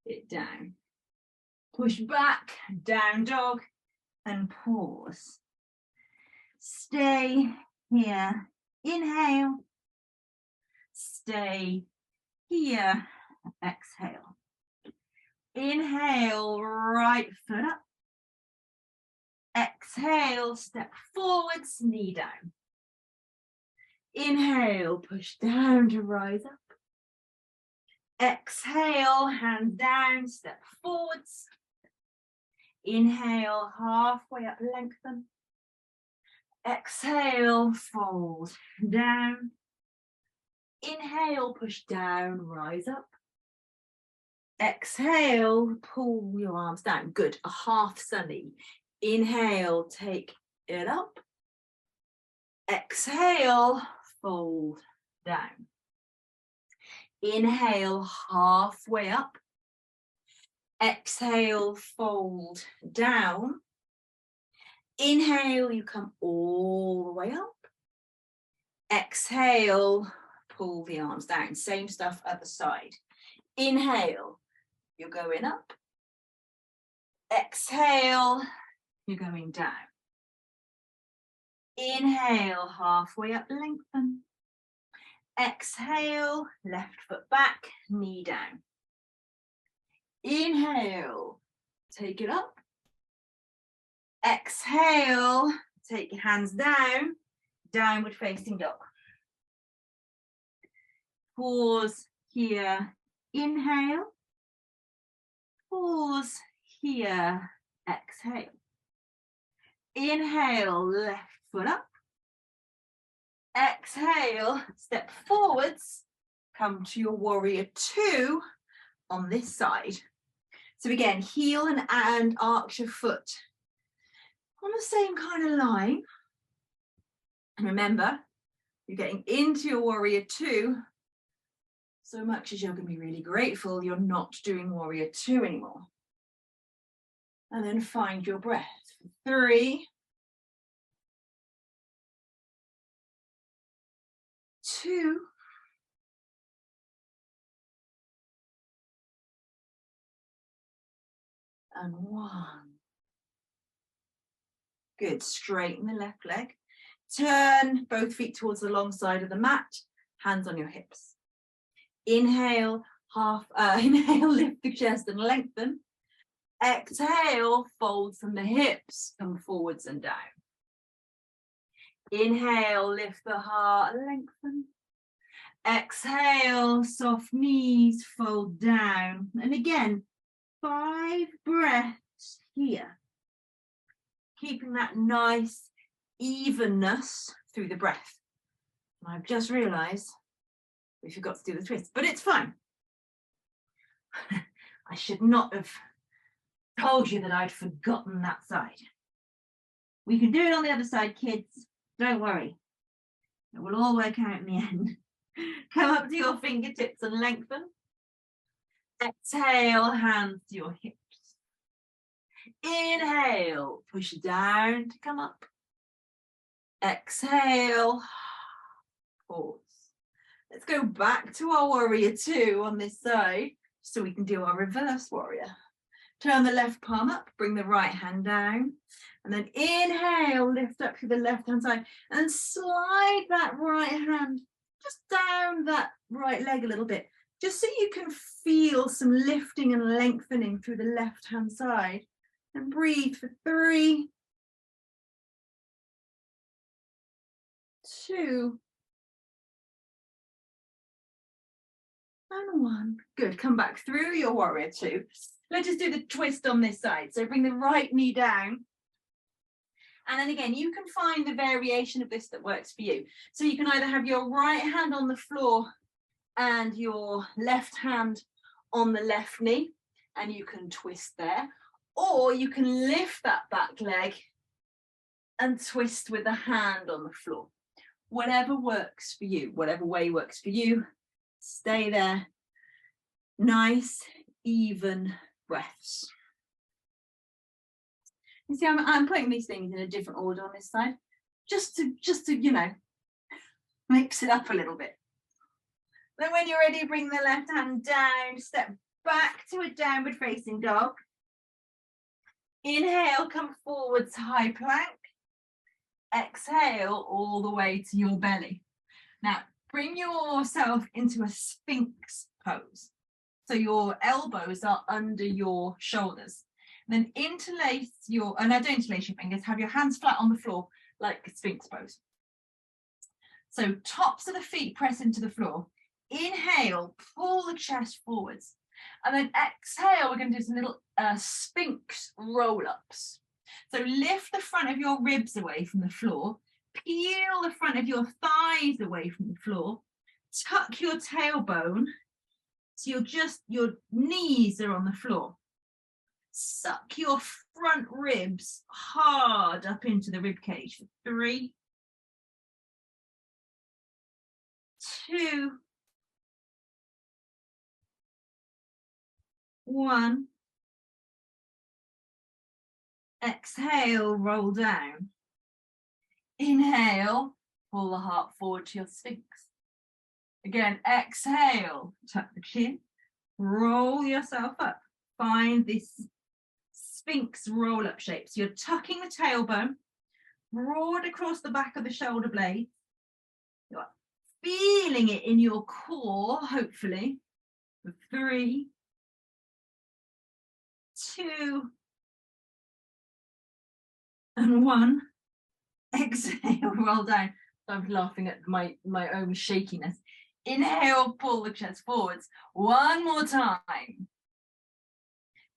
it down. Push back, down dog, and pause. Stay here. Inhale. Stay here. Exhale. Inhale, right foot up. Exhale, step forwards, knee down. Inhale, push down to rise up. Exhale, hands down, step forwards. Inhale, halfway up, lengthen. Exhale, fold down. Inhale, push down, rise up. Exhale, pull your arms down. Good, a half sunny. Inhale, take it up. Exhale, fold down. Inhale, halfway up. Exhale, fold down. Inhale, you come all the way up. Exhale, pull the arms down. Same stuff other side. Inhale, you're going up. Exhale, you're going down. Inhale, halfway up, lengthen. Exhale, left foot back, knee down. Inhale, take it up. Exhale, take your hands down, downward facing dog. Pause here, inhale. Pause here, exhale. Inhale, left foot up. Exhale, step forwards, come to your warrior 2 on this side. So again, heel and arch your foot on the same kind of line. And remember, you're getting into your warrior 2 so much as you're going to be really grateful you're not doing warrior 2 anymore. And then find your breath. 3, 2, and 1. Good, straighten the left leg. Turn both feet towards the long side of the mat, hands on your hips. Inhale, inhale, lift the chest and lengthen. Exhale, fold from the hips, come forwards and down. Inhale, lift the heart, lengthen. Exhale, soft knees, fold down. And again, 5 breaths here. Keeping that nice evenness through the breath. And I've just realised we forgot to do the twist, but it's fine. I should not have told you that I'd forgotten that side. We can do it on the other side, kids. Don't worry. It will all work out in the end. Come up to your fingertips and lengthen. Exhale, hands to your hips. Inhale, push down to come up. Exhale, pause. Let's go back to our warrior 2 on this side so we can do our reverse warrior. Turn the left palm up, bring the right hand down, and then inhale, lift up to the left hand side, and slide that right hand just down that right leg a little bit, just so you can feel some lifting and lengthening through the left hand side. And breathe for 3, 2, and 1. Good. Come back through your warrior 2. Let's just do the twist on this side. So bring the right knee down. And then again, you can find the variation of this that works for you. So you can either have your right hand on the floor and your left hand on the left knee, and you can twist there. Or you can lift that back leg and twist with the hand on the floor. Whatever works for you, whatever way works for you, stay there. Nice, even breaths. You see, I'm putting these things in a different order on this side, just to you know, mix it up a little bit. Then when you're ready, bring the left hand down, step back to a downward facing dog. Inhale, come forwards, high plank. Exhale all the way to your belly. Now, bring yourself into a Sphinx pose. So your elbows are under your shoulders. Then interlace your, and now don't interlace your fingers, have your hands flat on the floor like a Sphinx pose. So tops of the feet press into the floor. Inhale, pull the chest forwards. And then exhale, we're going to do some little Sphinx roll-ups. So lift the front of your ribs away from the floor, peel the front of your thighs away from the floor, tuck your tailbone, so your knees are on the floor. Suck your front ribs hard up into the rib cage for 3, 2, 1. Exhale, roll down. Inhale, pull the heart forward to your Sphinx. Again, exhale, tuck the chin, roll yourself up. Find this Sphinx roll-up shape. So you're tucking the tailbone, broad across the back of the shoulder blade. You're feeling it in your core, hopefully. For 3, 2, and 1. Exhale, roll down. I'm laughing at my own shakiness. Inhale, pull the chest forwards. 1 more time.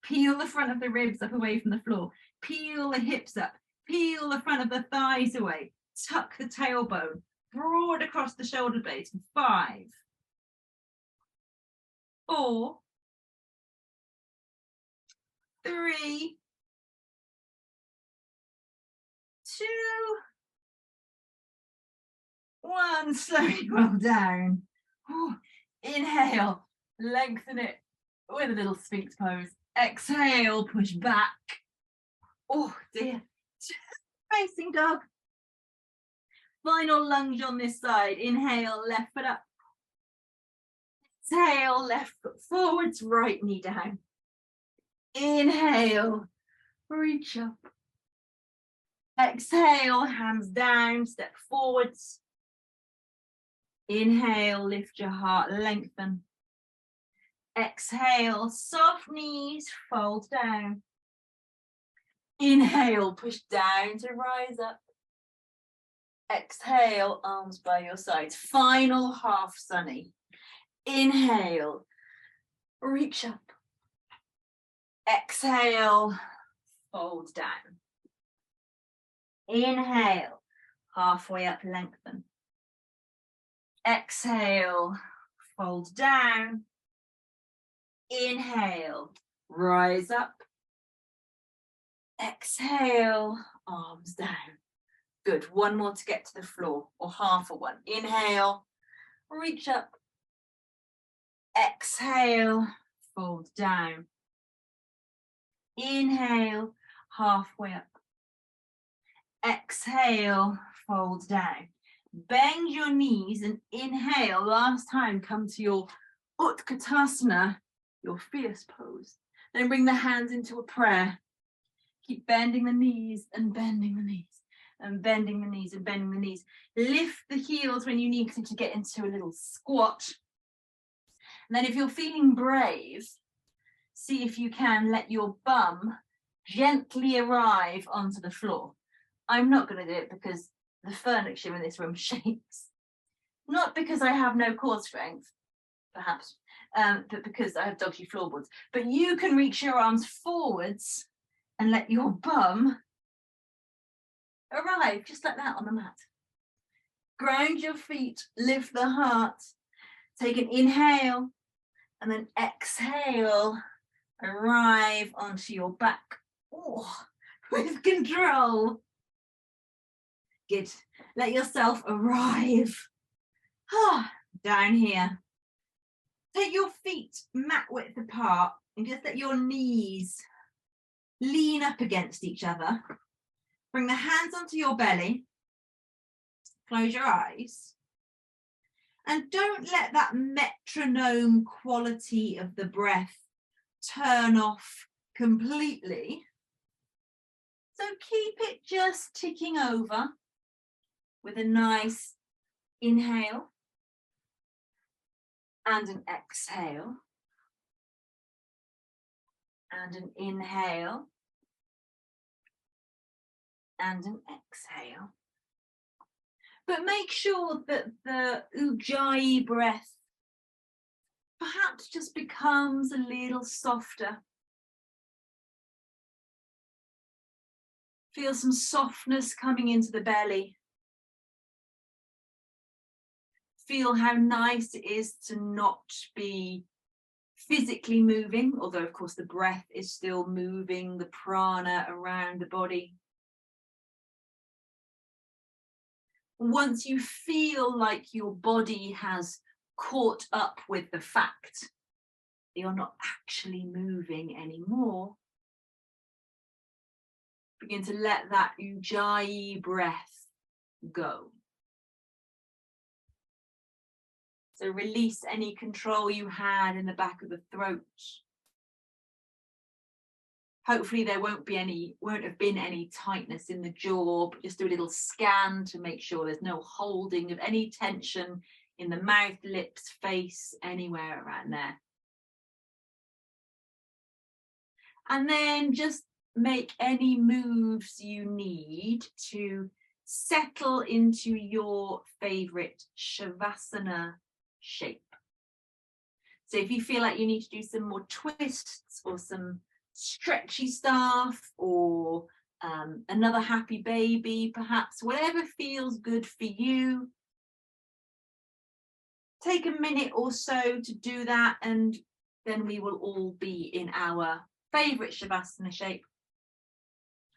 Peel the front of the ribs up away from the floor. Peel the hips up. Peel the front of the thighs away. Tuck the tailbone broad across the shoulder blades for 5, 4, 3, 2, 1. Slowly roll down. Inhale, lengthen it with a little Sphinx pose. Exhale, push back. Oh dear. Facing dog. Final lunge on this side. Inhale, left foot up. Exhale, left foot forwards, right knee down. Inhale, reach up. Exhale, hands down, step forwards. Inhale, lift your heart, lengthen. Exhale, soft knees, fold down. Inhale, push down to rise up. Exhale, arms by your sides. Final half sunny. Inhale, reach up. Exhale, fold down. Inhale, halfway up, lengthen. Exhale, fold down. Inhale, rise up. Exhale, arms down. Good. 1 more to get to the floor, or half a 1. Inhale, reach up. Exhale, fold down. Inhale, halfway up. Exhale, fold down. Bend your knees and inhale. Last time, come to your Utkatasana, your fierce pose. Then bring the hands into a prayer. Keep bending the knees and bending the knees and bending the knees and bending the knees. Lift the heels when you need to get into a little squat. And then if you're feeling brave, see if you can let your bum gently arrive onto the floor. I'm not going to do it because the furniture in this room shakes. Not because I have no core strength, perhaps, but because I have dodgy floorboards. But you can reach your arms forwards and let your bum arrive just like that on the mat. Ground your feet, lift the heart. Take an inhale and then exhale. Arrive onto your back. Oh, with control. Good. Let yourself arrive. Down here. Take your feet mat width apart and just let your knees lean up against each other. Bring the hands onto your belly. Close your eyes. And don't let that metronome quality of the breath turn off completely. So keep it just ticking over with a nice inhale and an exhale and an inhale and an exhale. But make sure that the ujjayi breath perhaps just becomes a little softer. Feel some softness coming into the belly. Feel how nice it is to not be physically moving, although of course the breath is still moving the prana around the body. Once you feel like your body has caught up with the fact you're not actually moving anymore, begin to let that ujjayi breath go. So release any control you had in the back of the throat. Hopefully there won't have been any tightness in the jaw, but just do a little scan to make sure there's no holding of any tension in the mouth, lips, face, anywhere around there. And then just make any moves you need to settle into your favorite shavasana shape. So if you feel like you need to do some more twists or some stretchy stuff or another happy baby, perhaps, whatever feels good for you, take a minute or so to do that, and then we will all be in our favorite shavasana shape.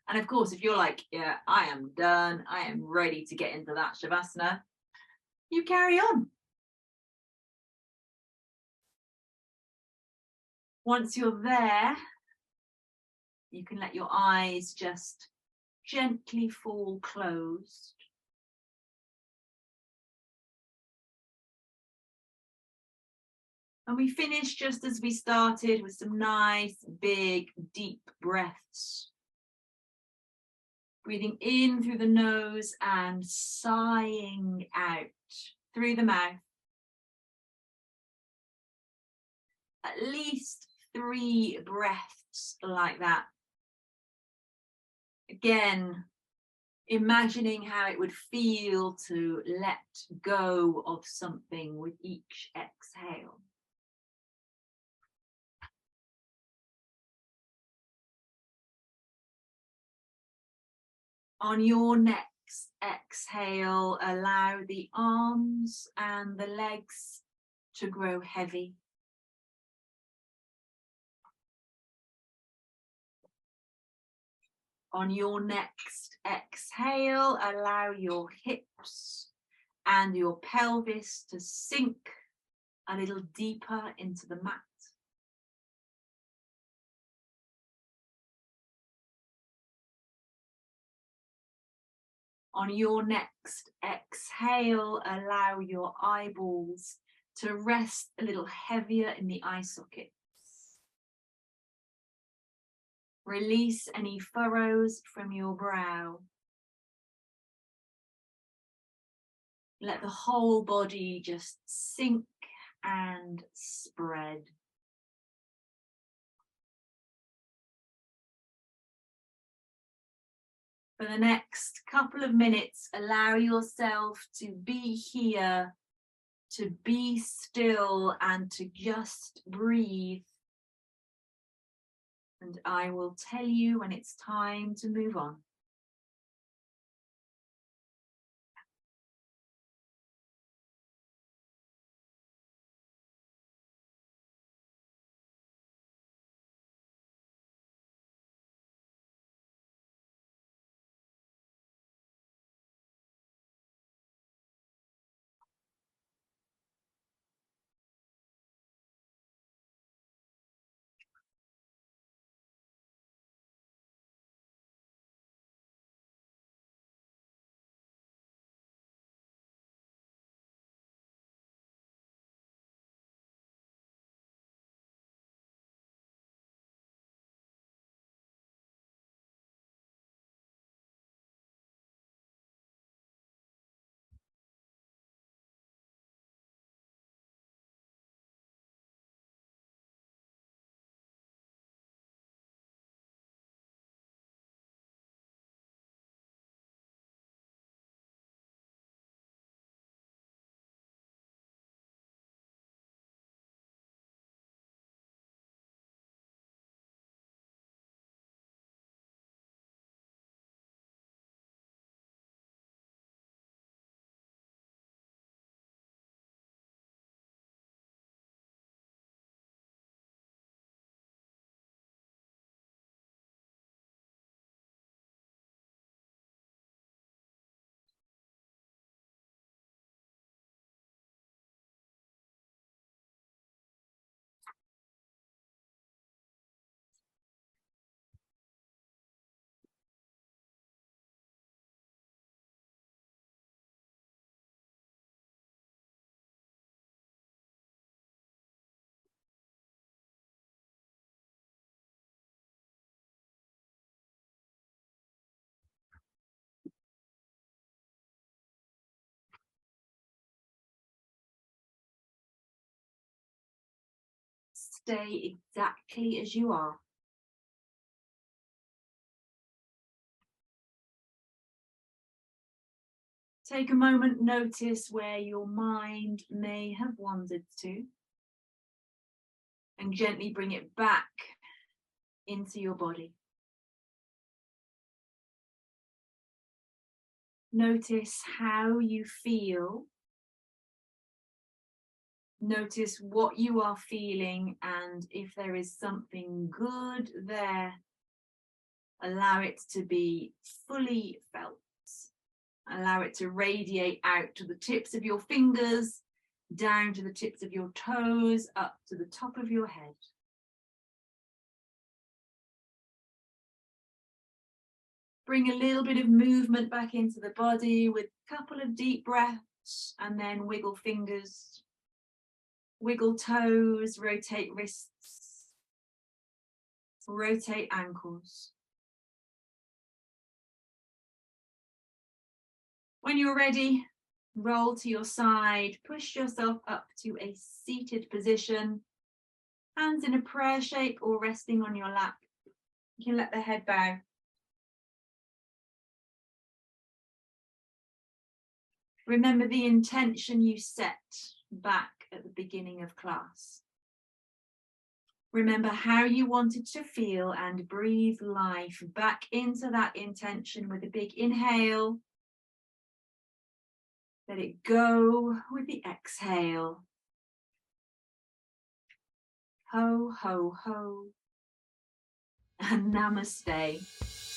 And of course, if you're like, yeah, I am done, I am ready to get into that shavasana, you carry on. Once you're there, you can let your eyes just gently fall closed. And we finish just as we started with some nice, big, deep breaths. Breathing in through the nose and sighing out through the mouth. At least 3 breaths like that. Again, imagining how it would feel to let go of something with each exhale. On your next exhale, allow the arms and the legs to grow heavy. On your next exhale, allow your hips and your pelvis to sink a little deeper into the mat. On your next exhale, allow your eyeballs to rest a little heavier in the eye sockets. Release any furrows from your brow. Let the whole body just sink and spread. For the next couple of minutes, allow yourself to be here, to be still, and to just breathe. And I will tell you when it's time to move on. Stay exactly as you are. Take a moment, notice where your mind may have wandered to, and gently bring it back into your body. Notice how you feel. Notice what you are feeling, and if there is something good there, allow it to be fully felt. Allow it to radiate out to the tips of your fingers, down to the tips of your toes, up to the top of your head. Bring a little bit of movement back into the body with a couple of deep breaths, and then wiggle fingers, wiggle toes, rotate wrists, rotate ankles. When you're ready, roll to your side, push yourself up to a seated position, hands in a prayer shape or resting on your lap. You can let the head bow. Remember the intention you set back at the beginning of class. Remember how you wanted to feel and breathe life back into that intention with a big inhale. Let it go with the exhale. Ho, ho, ho. And namaste.